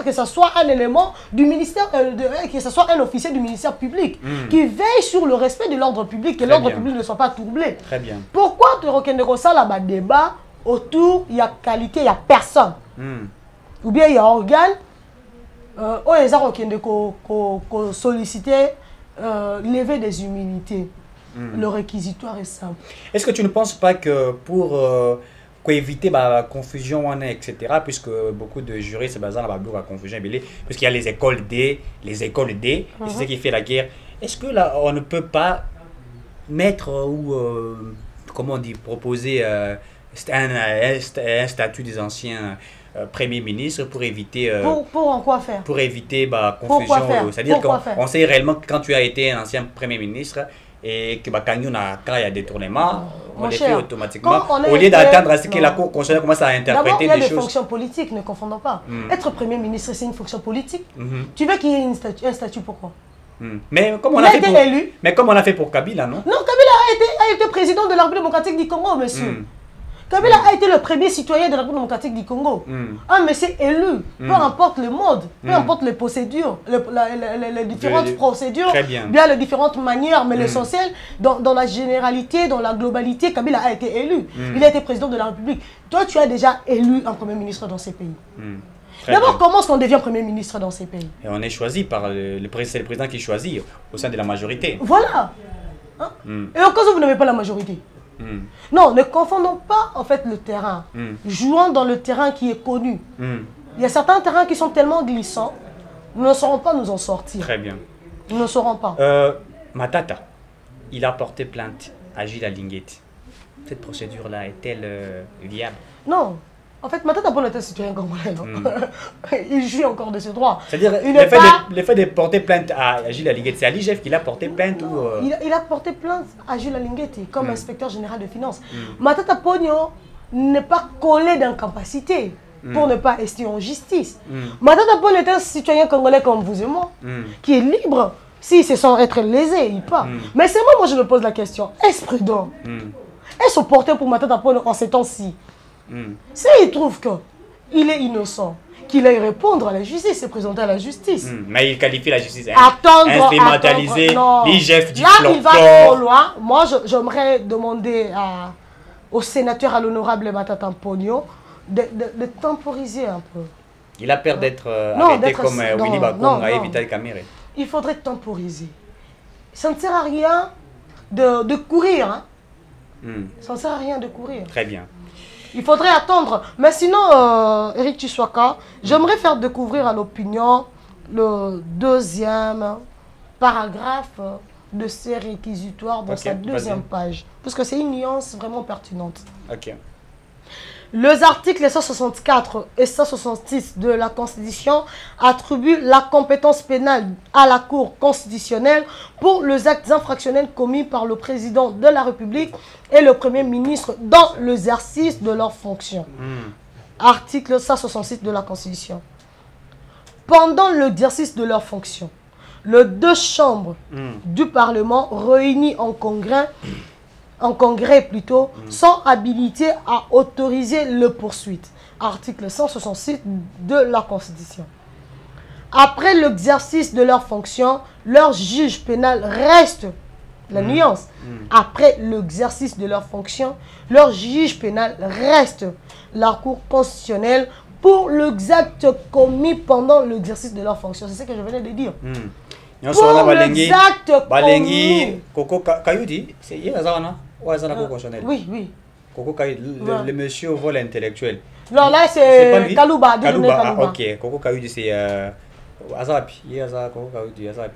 un élément du ministère, que ce soit un officier du ministère public qui veille sur le respect de l'ordre public, que l'ordre public ne soit pas troublé. Très bien. Pourquoi tu reconnais ça là-bas débat autour, il y a qualité, il y a personne. Ou bien il y a organe. Solliciter lever des immunités. Le réquisitoire est simple. Est-ce que tu ne penses pas que pour éviter la confusion, etc., puisque beaucoup de juristes se basent sur la confusion, puisqu'il y a les écoles D, c'est ce qui fait la guerre, est-ce que là, on ne peut pas mettre ou, comment on dit, proposer un statut des anciens Premier ministre pour éviter pour en quoi faire, pour éviter confusion, c'est-à-dire qu'on sait réellement que quand tu as été un ancien Premier ministre et que quand il y a détournement, on les fait automatiquement au lieu d'attendre à ce que la Cour constitutionnelle commence à interpréter des choses. D'abord, il y a des fonctions politiques, ne confondons pas. Être Premier ministre, c'est une fonction politique. Tu veux qu'il y ait un statut, pourquoi? Mais comme on a fait pour, élu. Mais comme on a fait pour Kabila, non? Non, Kabila a été président de la République démocratique du Congo, monsieur. Kabila a été le premier citoyen de la République démocratique du Congo. Un monsieur élu, peu importe le mode, peu importe les procédures, les différentes procédures, bien les différentes manières, mais l'essentiel, dans la généralité, dans la globalité, Kabila a été élu. Il a été président de la République. Toi, tu as déjà élu un Premier ministre dans ces pays. D'abord, comment est-ce qu'on devient Premier ministre dans ces pays? Et on est choisi par c'est le président qui choisit au sein de la majorité. Voilà. Et en cas où vous n'avez pas la majorité? Non, ne confondons pas en fait le terrain. Jouons dans le terrain qui est connu. Il y a certains terrains qui sont tellement glissants, nous ne saurons pas nous en sortir. Très bien. Nous ne saurons pas. Matata, il a porté plainte à Gilles Alinguete. Cette procédure-là est-elle viable? Non. En fait, Matata Ponyo est un citoyen congolais. Il jouit encore de ses droits. C'est-à-dire, le fait de porter plainte à Gilles Alinguete, c'est à l'IGF qu'il a porté plainte ou il a porté plainte à Gilles Alinguete comme inspecteur général de finances. Matata Ponyo n'est pas collé d'incapacité pour ne pas rester en justice. Matata Ponyo est un citoyen congolais comme vous et moi, qui est libre. S'il se sent être lésé, il part. Mais c'est moi je me pose la question, est-ce prudent? Est-ce opportun pour Matata Ponyo en ces temps-ci? S'il trouve qu'il est innocent, qu'il aille répondre à la justice, se présenter à la justice. Mais il qualifie la justice instrumentalisée, l'IGF du là, il va trop loin. Moi, j'aimerais demander au sénateur, à l'honorable Matata Mpogno, de temporiser un peu. Il a peur d'être arrêté comme Willy Bakong à Vital Kamere. Il faudrait temporiser. Ça ne sert à rien de courir. Hein. Ça ne sert à rien de courir. Très bien. Il faudrait attendre. Mais sinon, Eric Tshiwaka, j'aimerais faire découvrir à l'opinion le deuxième paragraphe de ces réquisitoires dans sa deuxième page. Parce que c'est une nuance vraiment pertinente. Ok. Les articles 164 et 166 de la Constitution attribuent la compétence pénale à la Cour constitutionnelle pour les actes infractionnels commis par le président de la République et le Premier ministre dans l'exercice de leurs fonctions. Article 166 de la Constitution. Pendant l'exercice de leurs fonctions, les deux chambres du Parlement réunies en congrès sont habilités à autoriser le poursuite. Article 166 de la Constitution. Après l'exercice de leurs fonctions, leur juge pénal reste, la nuance, après l'exercice de leurs fonctions, leur juge pénal reste la Cour constitutionnelle pour l'exact commis pendant l'exercice de leurs fonctions. C'est ce que je venais de dire. Pour l'exact commis. Coco Kayudi, c'est oui, oui. Coco Kayudi, le monsieur vol intellectuel. Non, là c'est Kalouba. Kalouba, ok. Coco Kayudi, c'est Azapi. Coco Kayudi, Azapi.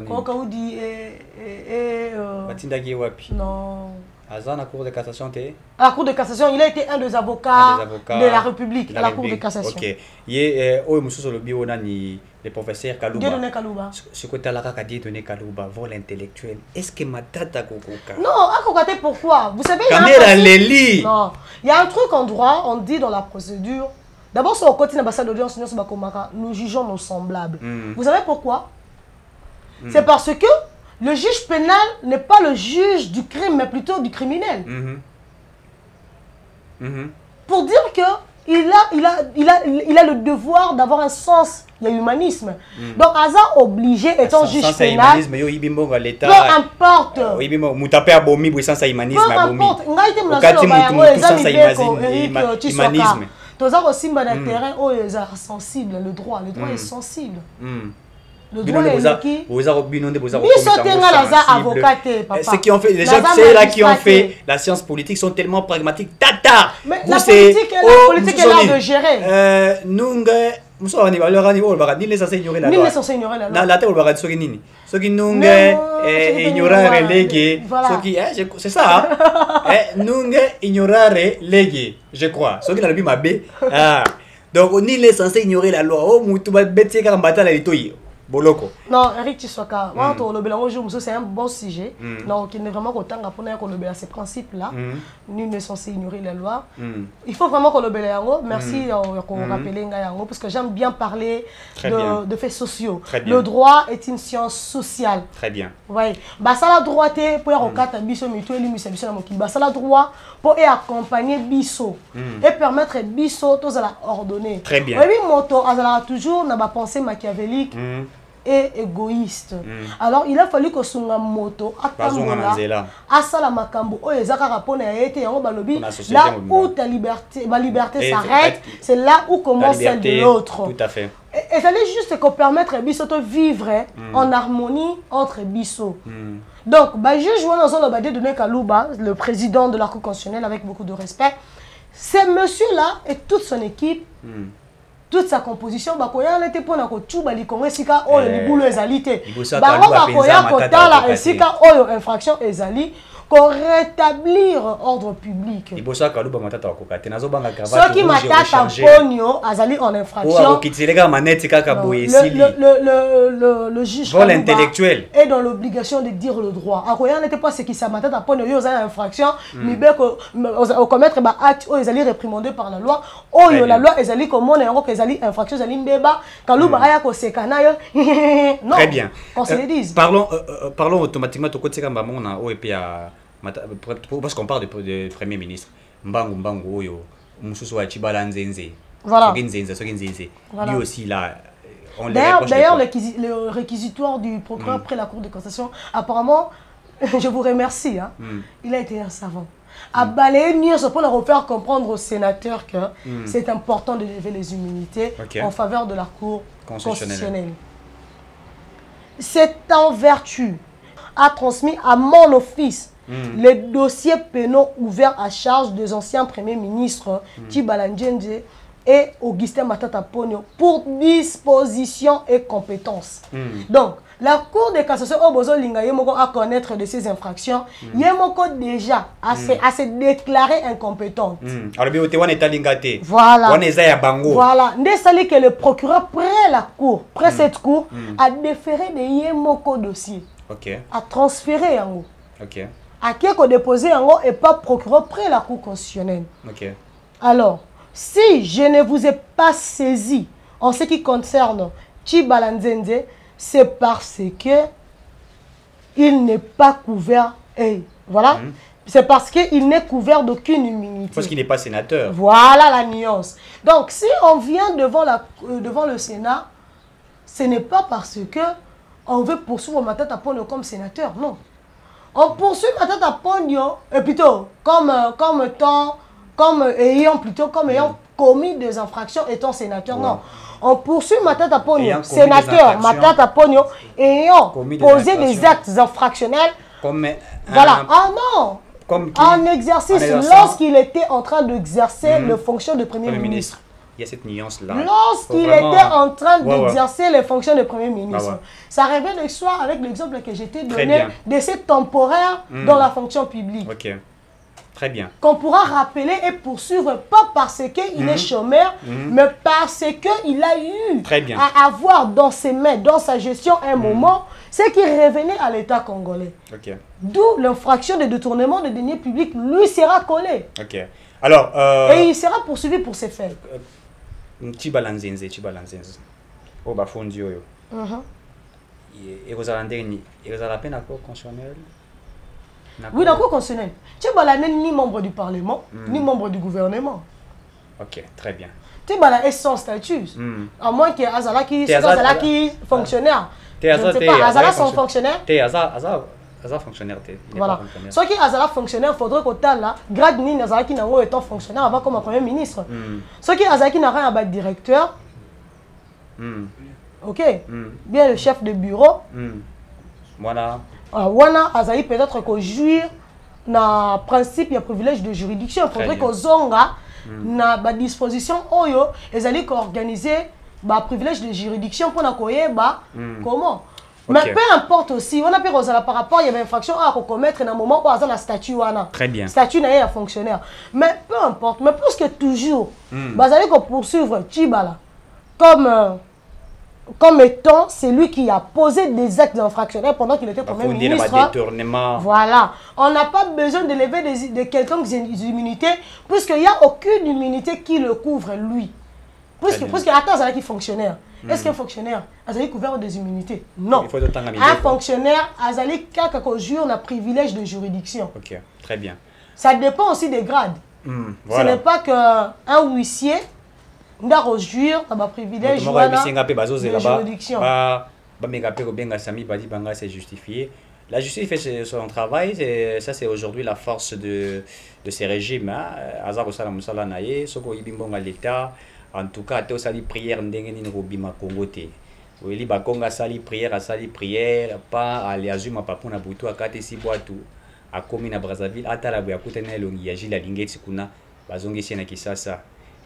Coco Kayudi et Batindagi Wapi. Non. Azan, la Cour de cassation, à la Cour de cassation, il a été un des avocats de la République à la Cour de cassation. Ok. Le professeur Kalouba. Dieudonné Kalouba. Ce que tu as là, Dieudonné Kalouba, vol intellectuel. Est-ce que ma tata Kokoka? Non, à Kokoka, pourquoi? Vous savez, il y a un truc en droit, on dit dans la procédure. D'abord, sur le côté de l'ambassade d'audience, nous jugeons nos semblables. Vous savez pourquoi? C'est parce que le juge pénal n'est pas le juge du crime, mais plutôt du criminel. Pour dire que il a le devoir d'avoir un sens, il y a humanisme. Donc, Aza obligé, étant juge pénal, peu importe. Humanisme. Le droit est sensible. Le droit est ceux qui ont fait, les gens, c'est là qui ont fait la science politique sont tellement pragmatiques. Tata! Mais la politique est là de gérer. Nous, ni les censés ignorer la loi. La tête, on va dire nini. Ceux qui nous ignorent relégués. C'est ça. Nous ignorent relégués, je crois. Ceux qui n'ont pas mabé. Donc, ni les censés ignorer la loi. Oh, tu vas bêter quand on bataille les toits. Boloko. Non, Eric Tshiwaka, c'est un bon sujet. Donc, il est vraiment content pour ces principes-là. Nul n'est censé ignorer la loi. Il faut vraiment qu'on le bélango. Merci de rappeler Ngayango, parce que j'aime bien parler de faits sociaux. Le droit est une science sociale. Très bien. Oui. Ça la droit pour la droit pour accompagner Bisso et permettre Bisso tous à la ordonner. Très bien. Oui, moto, toujours n'a pas pensé machiavélique. Et égoïste. Alors il a fallu que son moto asala makambo là où ta liberté s'arrête, c'est là où commence celle de l'autre. Tout à fait. Et ça allait juste que permettre à Bisso de vivre en harmonie entre Bisso. Donc, juge Dieudonné Kalouba, le président de la Cour constitutionnelle, avec beaucoup de respect, ce monsieur-là et toute son équipe, toute sa composition, il était pour infraction rétablir ordre public. Ceux qui m'attaquent en pogno, azali en infraction. Le juge vol intellectuel est dans l'obligation de dire le droit. Il n'était pas ce qui s'attendait à pogno, il y a une infraction, mais au commettre acte, ils allaient réprimander par la loi. La loi, ils allaient comme on est infraction, ils allaient mbeba. Kalouba aya ko sekana non. Très bien. Qu'on se le dise. Parlons automatiquement de côté Kambamona au et puis parce qu'on parle de Premier ministre. Mbangu Oyo, Mususu wa Chibala Nzenze. Voilà. Lui aussi, là, on D'ailleurs, le réquisitoire du procureur après la Cour de cassation, apparemment, je vous remercie, hein, il a été un savant. À balayer Nios pour leur faire comprendre aux sénateurs que c'est important de lever les immunités en faveur de la Cour constitutionnelle. C'est en vertu a transmis à mon office les dossiers pénaux ouverts à charge des anciens premiers ministres Tshibala Nzenze et Augustin Matata Ponyo pour disposition et compétence. Donc, la Cour de cassation a connaître de ces infractions, Yemoko déjà à se déclarer incompétente. Voilà. Voilà. N'est-ce que le procureur près cette cour, a déféré de Yemoko dossier. A transféré en haut. À qui a déposé en haut et pas procureur près la Cour constitutionnelle. Alors, si je ne vous ai pas saisi en ce qui concerne Tshibala Nzenze, c'est parce que il n'est pas couvert. Voilà. C'est parce qu'il n'est couvert d'aucune immunité. Parce qu'il n'est pas sénateur. Voilà la nuance. Donc, si on vient devant le Sénat, ce n'est pas parce que on veut poursuivre Matata Ponyo comme sénateur, non. On poursuit Matata Ponyo, plutôt comme ayant commis des infractions étant sénateur, non. On poursuit Matata Ponyo, sénateur Matata Ponyo, ayant posé des actes infractionnels. Voilà. En exercice, lorsqu'il était en train d'exercer les fonctions de Premier ministre. Il y a cette nuance-là. Lorsqu'il était en train d'exercer les fonctions de Premier ministre. Ça révèle l'histoire avec l'exemple que j'étais donné de ces temporaires dans la fonction publique. Très bien. Qu'on pourra rappeler et poursuivre, pas parce qu'il est chômeur, mais parce qu'il a eu à avoir dans ses mains, dans sa gestion, un moment, ce qui revenait à l'État congolais. D'où l'infraction de détournement de deniers publics lui sera collée. Alors, et il sera poursuivi pour ces faits. Tshibala Nzenze. Au Bafondi. Et vous avez la peine à Cour constitutionnelle? Oui, dans la Cour constitutionnelle. Tshibala n'est ni membre du Parlement, ni membre du gouvernement. Très bien. Tshibala est sans statut. À moins que Azalaki fonctionnaire. Je ne sais pas, Azala son fonctionnaire. Azala fonctionnaire. Voilà. Soit qui Azala fonctionnaire, il faudrait qu'au tal là, grade ni Azala qui n'a pas étant fonctionnaire avant comme un premier ministre. Soit qui Azala qui n'a rien à battre directeur. Ok. Bien le chef de bureau. Voilà. Wana Azali peut-être qu'au jouir na principe il y a privilège de juridiction. Il faudrait qu'au zonga na ba disposition oyo ezali qu'organiser ba privilège de juridiction pour na koye ba comment. Mais peu importe aussi, on a pu par rapport il y avait infraction à commettre dans un moment où on a la statut wana. Très bien. Statut n'a fonctionnaire. Mais peu importe, mais plus que toujours, bazali qu'on poursuivre Tshibala comme étant celui qui a posé des actes infractionnels pendant qu'il était Premier ministre. Voilà. On n'a pas besoin de lever de quelconques immunités, puisqu'il n'y a aucune immunité qui le couvre, lui. Puisque attends, c'est qui fonctionnaire. Est-ce qu'un fonctionnaire a couvert des immunités? Non. Un fonctionnaire a jour un privilège de juridiction. Très bien. Ça dépend aussi des grades. Ce n'est pas qu'un huissier n'a jure un privilège de juridiction. C'est justifié. La justice fait son travail, ça c'est aujourd'hui la force de ces régimes. En tout cas, tu as prière ndengeni robima Congo te. Weli bakonga sali prière pas aller azuma papuna butu akate si boatu akomi na Brazzaville atala boya kutena elongi ya Gilles Lingeti kuna bazongi sena kisasa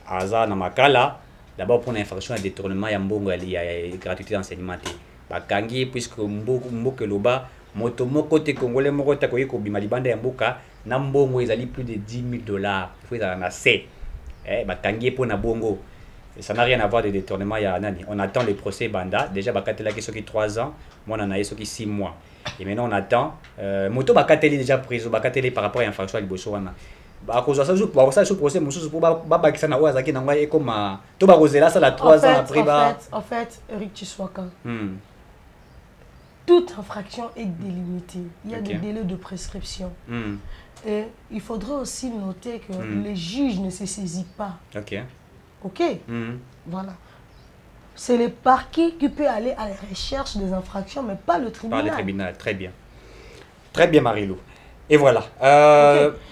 aza na makala d'abord pour une infraction à détournement ya mbongo ya gratuité d'enseignement te bakangi puisque mboke loba moto moko te congolais moko ta koyi ko bima libanda ya mboka na mbongo ezali plus de $10,000 faut ça na c bakangi pour na bongo. Ça n'a rien à voir de détournement. On attend les procès Banda. Déjà, Bakatela qui est 3 ans. Moi, on a eu 6 mois. Et maintenant, on attend. Moto Bakateli déjà prison. Bakateli par rapport à l'infraction à Libosoana. À cause de ça, je procès, pour Babakisana Ouazaki, et comme Toba Rosela, ça, la 3 ans après. En fait, Eric Tshiwaka, toute infraction est délimitée. Il y a des délais de prescription. Et il faudrait aussi noter que les juges ne se saisissent pas. Ok. Voilà. C'est le parquet qui peut aller à la recherche des infractions, mais pas le tribunal. Pas le tribunal, très bien. Très bien, Marilou. Et voilà.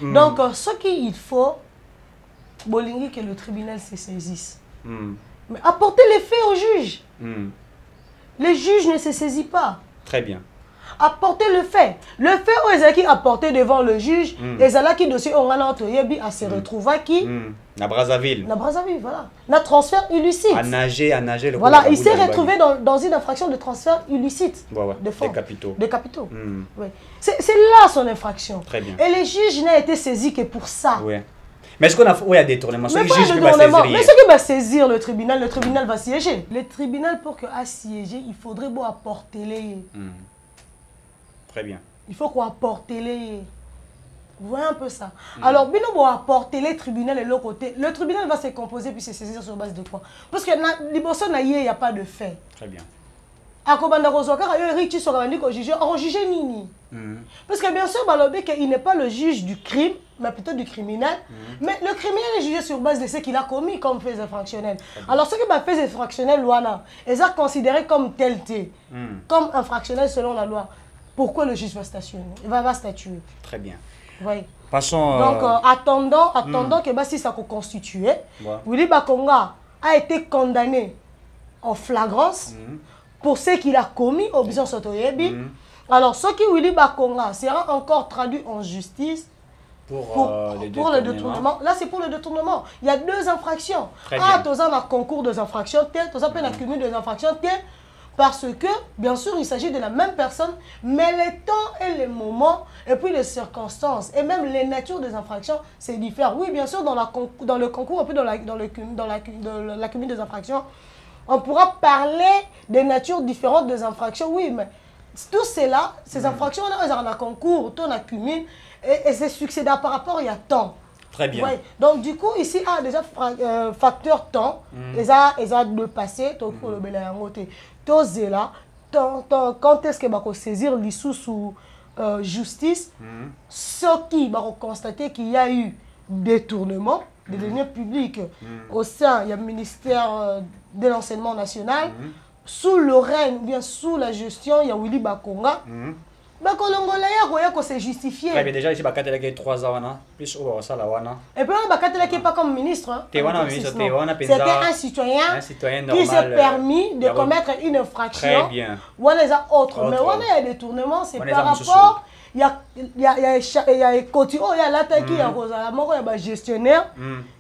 Donc, ce qu'il faut, Bolingi, que le tribunal se saisisse. Mais apporter les faits au juge. Les juges ne se saisissent pas. Très bien. Apporter le fait. Le fait où ils ont apporté devant le juge, ils ont qui dossier on a à se retrouver qui na Brazzaville. Na Brazzaville, voilà. Na transfert illicite. À nager le voilà, il s'est retrouvé dans une infraction de transfert illicite de fonds. Des capitaux. Des capitaux. Oui. C'est là son infraction. Très bien. Et les juges n'ont été saisis que pour ça. Oui. Mais est-ce qu'on a il y a des détournements? Mais ce qui va saisir le tribunal va siéger. Le tribunal, pour que a siégé, il faudrait bon apporter les. Très bien. Il faut qu'on apporte les. Vous voyez un peu ça. Alors, bien on va apporter les tribunaux et l'autre côté. Le tribunal va se composer puis se saisir sur base de quoi? Parce que il n'y a pas de fait. Très bien. Parce que bien sûr, il n'est pas le juge du crime, mais plutôt du criminel. Mais le criminel est jugé sur base de ce qu'il a commis comme fait infractionnel. Alors, ce qui m'a fait infractionnel, ils sont considérés comme tel, comme infractionnel selon la loi. Pourquoi le juge va stationner? Il va statuer. Très bien. Oui. Passons. Donc, attendons que si ça peut constituer, Willy Bakonga a été condamné en flagrance pour ce qu'il a commis au Bison Sotoyebi. Alors, ce qui Willy Bakonga sera encore traduit en justice pour le détournement. Là, c'est pour le détournement. Il y a deux infractions. Tu as un concours des infractions, tu as un accumul des infractions, parce que, bien sûr, il s'agit de la même personne, mais les temps et les moments, et puis les circonstances, et même les natures des infractions, c'est différent. Oui, bien sûr, dans le concours, et puis dans l'accumul des infractions, on pourra parler des natures différentes des infractions, oui, mais tout cela, ces infractions-là, elles ont un concours, on accumule, et c'est succédé par rapport il y a temps. Très bien. Ouais. Donc, du coup, ici, il y a déjà facteur temps, ils ont le passé, tout le bénéfice. Quand est-ce que va saisir l'issue sous justice, ceux qui vont constater qu'il y a eu détournement des deniers publics au sein du ministère de l'enseignement national, sous le règne ou bien sous la gestion, il y a Willy Bakonga. C'est justifié. Mais déjà, ici, il y a 3 ans, plus ou ça là. Et puis, il pas comme ministre. C'était un citoyen qui s'est permis de commettre une infraction. Très bien. Mais il y a des tournements, c'est par rapport. Il y a gestionnaire,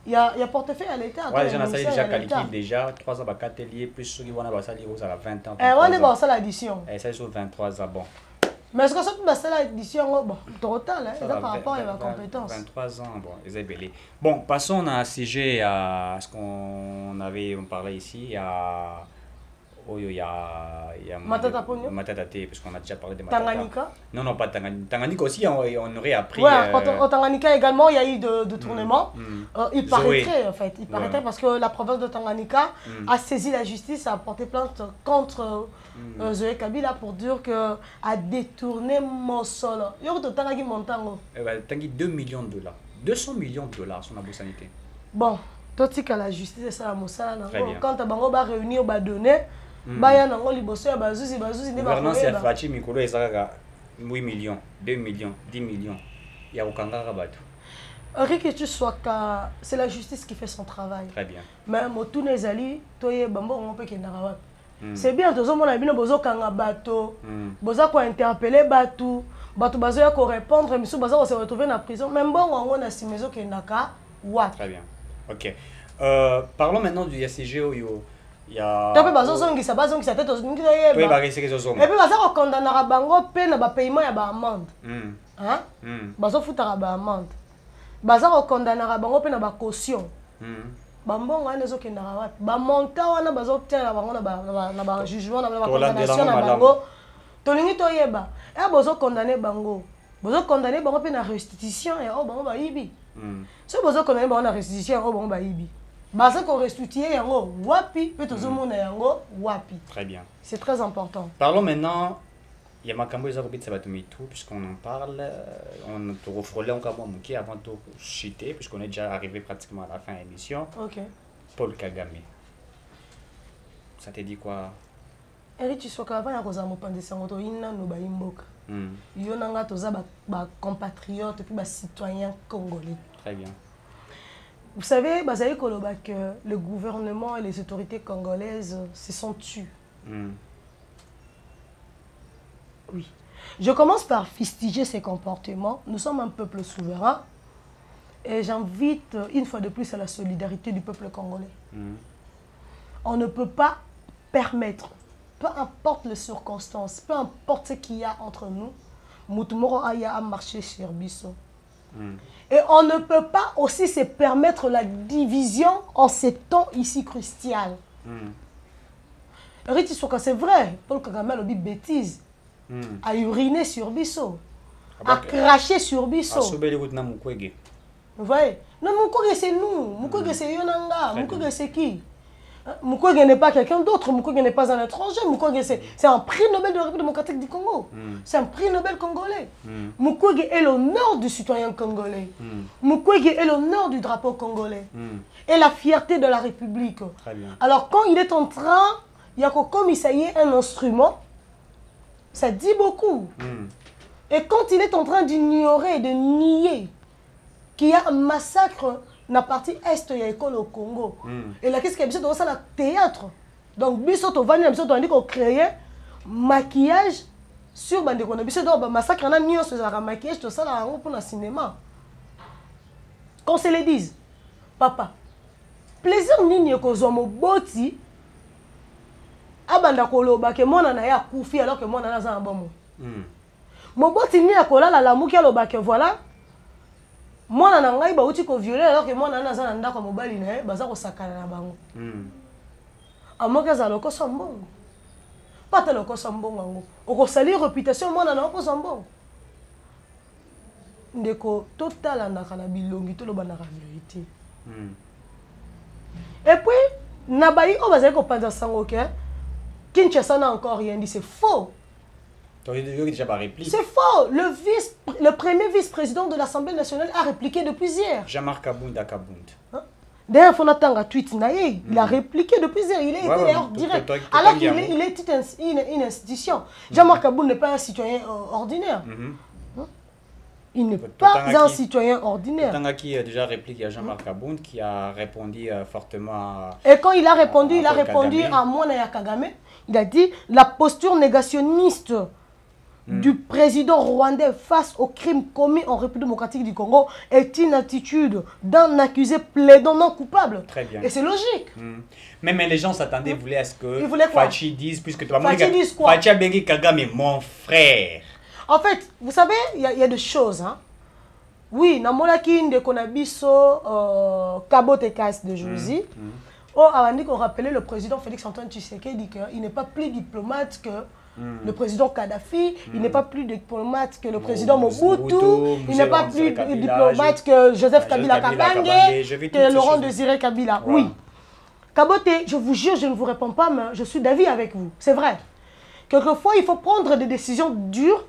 il y a portefeuille à l'État. Les gens ont déjà calculé déjà 3 ans, 4 liés, plus ceux qui vont avoir 20 ans. On a ça l'addition. Et ça, sur 23 ans, bon. Mais est-ce que ça peut l'addition, bon, total, c'est par rapport à la compétence. 23 ans, bon, ils ont belé. Bon, passons à un sujet à ce qu'on avait parlé ici, il y a Matata Pogno. Matata Té, parce qu'on a déjà parlé de Matata. Tanganyika. Non, pas Tanganyika. Tanganyika aussi, on aurait appris. Oui, au Tanganyika également, il y a eu de tournements. Il paraîtrait, en fait. Il paraîtrait parce que la province de Tanganyika a saisi la justice, a porté plainte contre Zoé Kabila pour dire qu'elle a détourné mon sol. Il y a un montant. Tangi 2 millions de dollars. 200 millions de dollars sur la bourse sanitaire. Bon, tout ce que la justice est ça, la mossala. Quand tu vas réunir, tu vas donner. Gouvernance ya Fachi Mikolo ezaka 8 millions, 2 millions, 10 millions. Il y a aucun rabatou. Que tu sois c'est la justice qui fait son travail. Très bien. Mais tous les alliés, toye bambo on peut qu'il n'a c'est bien tous on a bien bozo kanga bateau. Bozo ko interpeller bateau. Bateau bazo ya ko répondre mais sous bazo on se retrouver dans la prison. Même bon on a si maison qui naka. Très bien. OK. Parlons maintenant du CGO yo. Il y a et puis baza ko condamnera bango pe na ba paiement ya ba amende. Bazo futara ba amende. Baza ko condamnera bango pe na ba caution. Bambongo ane zo kendara wapi. Ba monta wana bazo tela bango na ba jugement na ba condamnation na bango. Tolingi toyeba. E bozo condamner bango. Bozo condamner bango pe na restitution ya o bango ba yibi. So bozo condamner bango na restitution o bango ba yibi. Baza ko restituer yango wapi pe tozomona yango wapi. Très bien. C'est très important. Parlons maintenant, il y a Makambo Ezakobit Sabatomitou, puisqu'on en parle, on te refrôlait encore bon mouki avant de chuter, puisqu'on est déjà arrivé pratiquement à la fin de l'émission. Ok. Paul Kagame. Ça te dit quoi? Eri Tshisekedi avant ya kozala mopanzi sango to ina no ba imboka. Yo nanga toza ba compatriotes puis ba citoyens congolais. Très bien. Vous savez, bazali koloba que le gouvernement et les autorités congolaises se sont tues. Oui. Je commence par fustiger ces comportements. Nous sommes un peuple souverain et j'invite une fois de plus à la solidarité du peuple congolais. On ne peut pas permettre, peu importe les circonstances, peu importe ce qu'il y a entre nous, Moutoumoro Aya a marché sur Bisso. Et on ne peut pas aussi se permettre la division en ces temps ici crucial. C'est vrai, Paul Kagame a dit bêtise. A uriner sur Bisso, a craché sur Bisso. Vous voyez? Non, Mukwege c'est nous, Mukwege c'est Yonanga, Mukwege c'est qui? Mukwege n'est pas quelqu'un d'autre, Mukwege n'est pas un étranger, Mukwege c'est un prix Nobel de la République démocratique du Congo. C'est un prix Nobel congolais. Mukwege est l'honneur du citoyen congolais. Mukwege est l'honneur du drapeau congolais. Et la fierté de la République. Alors quand il est en train, il y a comme il s'agit un instrument, ça dit beaucoup. Et quand il est en train d'ignorer, de nier qu'il y a un massacre dans la partie est de l'école au Congo. Et là, qu'est-ce qu'il y a besoin de ça, le théâtre. Donc, biso to vani biso to andiko créer maquillage sur bande ko na biso do massacre na nyo sur la maquillage to ça là pour le cinéma. Qu'on se le dise. Papa. Plaisir nini ko zo mo boti abanda koloba ke mona na ya kufi alors que mona na za bon. Mo boti ni akolala la muki aloba ke voilà. Mwana na ngai ba uti ko violer alors que mwana na za na ndako mobali na baza ko sakana na bango. Amoka za loko sombongo. Pata loko sombongo ngo. Oko salir réputation mwana na ko sombongo. Ndeko total na kana bilongi to loba na vérité. Et puis nabayi o baza ko panza sango ke Kinshasa n'a encore rien dit, c'est faux. C'est faux. Le premier vice-président de l'Assemblée nationale a répliqué depuis hier. Jean-Marc Kabound à Kabound. D'ailleurs, il tweet, il a répliqué depuis hier. Il est d'ailleurs direct. Alors qu'il est une institution. Jean-Marc Kabound n'est pas un citoyen ordinaire. Il n'est pas un citoyen ordinaire. Qui a déjà répliqué à Jean-Marc Kabound qui a répondu fortement à... Et quand il a répondu, à Mwana Kagame. Il a dit la posture négationniste du président rwandais face aux crimes commis en République démocratique du Congo est une attitude d'un accusé plaidant non coupable. Très bien. Et c'est logique. Mais les gens s'attendaient, voulaient à ce que Fachi dise, puisque Fachi dise quoi? Fachi a béni Kagame, mon frère. En fait, vous savez, il y a des choses. Hein. Oui, Namolaki Ndekonabiso Kabote Kas de Josie. Oh, avant qu'on rappelait le président Félix-Antoine Tshisekedi qu'il n'est pas plus diplomate que le président Kadhafi, il n'est pas plus diplomate que le président Mobutu, il n'est pas plus diplomate que Joseph Kabila Kabange, que Laurent Désiré Kabila. Voilà. Oui. Kabote, je vous jure, je ne vous réponds pas, mais je suis d'avis avec vous. C'est vrai. Quelquefois, il faut prendre des décisions dures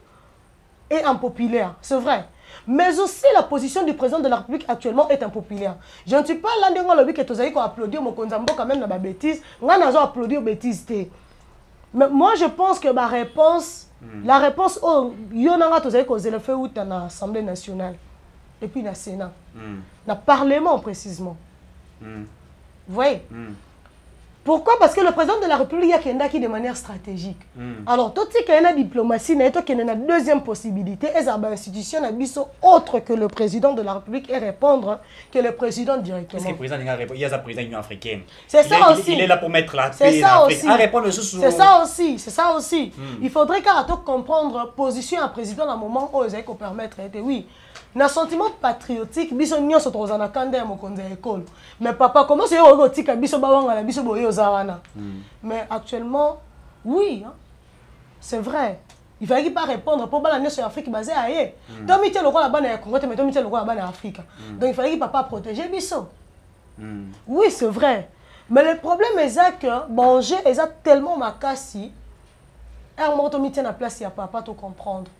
et impopulaires. C'est vrai. Mais aussi, la position du président de la République actuellement est impopulaire. Je ne suis pas là dans le lobby que tu as applaudi mon Konzambo quand même dans ma bêtise. On a applaudi aux bêtises. Mais moi, je pense que ma réponse, la réponse, oh, Yonanga, tu as causé le fait où dans l'Assemblée nationale et puis dans le Sénat, dans le Parlement précisément. Vous voyez? Pourquoi? Parce que le président de la République a qui de manière stratégique. Alors, tout ce qui est la diplomatie, il y a une deuxième possibilité, et ça institution autre que le président de la République et répondre que le président directement. Est-ce que le président il y a un président de l'Union africaine? C'est ça aussi. Il est là pour mettre la paix en Afrique. C'est ça aussi. C'est ça aussi. Il faudrait qu'à comprendre position un président à un moment où il faut permettre. Oui. Un sentiment patriotique, biso nyonso tozana kanda ya mokonzi ya école. Mais papa, comment c'est au tika biso bawanga na biso boyo zawana. Mais actuellement, oui, hein, c'est vrai. Il fallait pas répondre pour la nation Afrique basée ailleurs. Donc il le roi là-bas na Congo, mais donc il le roi là-bas na Afrique. Donc il fallait papa protéger biso. Oui, c'est vrai. Mais le problème est que manger est tellement makasi. Un moment on tient la place il y a papa tout comprendre.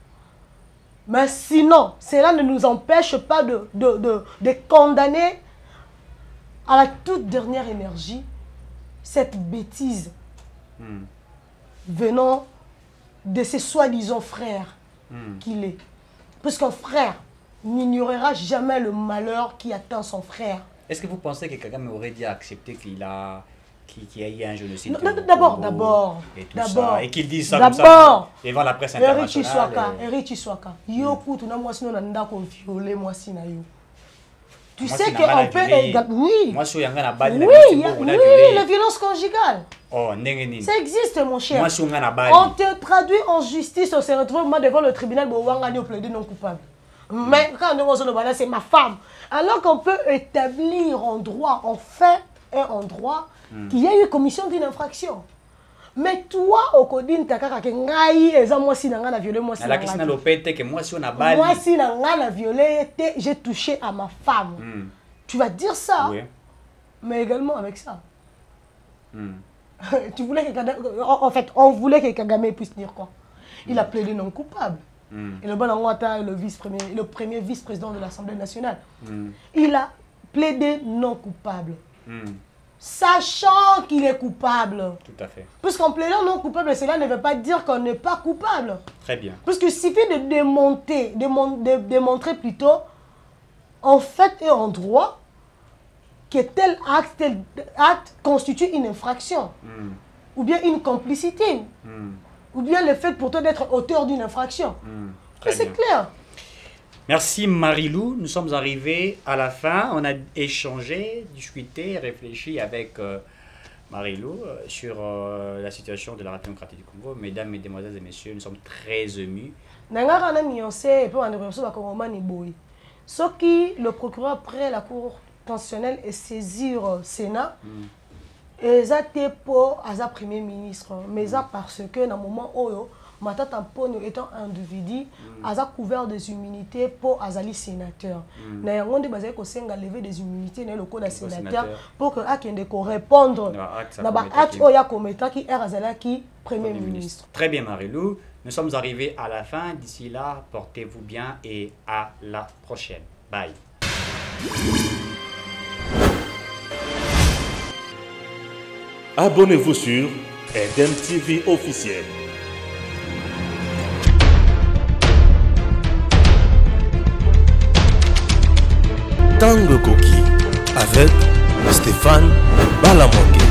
Mais sinon, cela ne nous empêche pas de condamner à la toute dernière énergie, cette bêtise venant de ses soi-disant frères qu'il est. Parce qu'un frère n'ignorera jamais le malheur qui atteint son frère. Est-ce que vous pensez que Kagame aurait dit accepter qu'il y a eu un génocide? D'abord. Et qu'il dise ça comme ça devant la presse internationale. Eric Chiswaka. Yo, tu n'as moi sinon nanda ko violer moi sinayo. Tu sais qu'on peut également... Oui. Moi, je oui, la violence conjugale. Oh, ça existe, mon cher. Moi, on te traduit en justice, on se retrouve devant le tribunal, on plaidé non coupable. Mais quand on dit c'est ma femme. Alors qu'on peut établir en droit, en fait et en droit, qu'il y a eu commission d'une infraction. Mais toi, au codine, tu as violé moi si on a violé. Moi si on a violé, j'ai touché à ma femme. Tu vas dire ça, mais également avec ça. Tu voulais que en fait, on voulait que Kagame puisse dire quoi? Il a plaidé non coupable. Et le bon le premier vice-président de l'Assemblée nationale, il a plaidé non coupable. Sachant qu'il est coupable. Tout à fait. Parce qu'en plaidant non coupable, cela ne veut pas dire qu'on n'est pas coupable. Très bien. Parce qu'il suffit de démontrer plutôt, en fait et en droit, que tel acte constitue une infraction. Ou bien une complicité. Ou bien le fait pour toi d'être auteur d'une infraction. C'est clair. Merci Marie-Lou, nous sommes arrivés à la fin. On a échangé, discuté, réfléchi avec Marie-Lou sur la situation de la République démocratique du Congo. Mesdames, mesdemoiselles et messieurs, nous sommes très émus. Ce qui le procureur après la Cour constitutionnelle et saisir Sénat, et ça pour le Premier ministre. Mais ça parce que dans le moment où Matata Mponyo étant un individu, a couvert des immunités pour Azali sénateur. Na on dit basé ko senga lever des immunités dans le code sénateur pour que akende ko répondre na ba acte oya kometa qui est Azala qui Premier ministre. Très bien Marie-Lou, nous sommes arrivés à la fin. D'ici là, portez-vous bien et à la prochaine. Bye. Abonnez-vous sur Eden TV officiel. Tango Koki avec Stéphane Balamoke.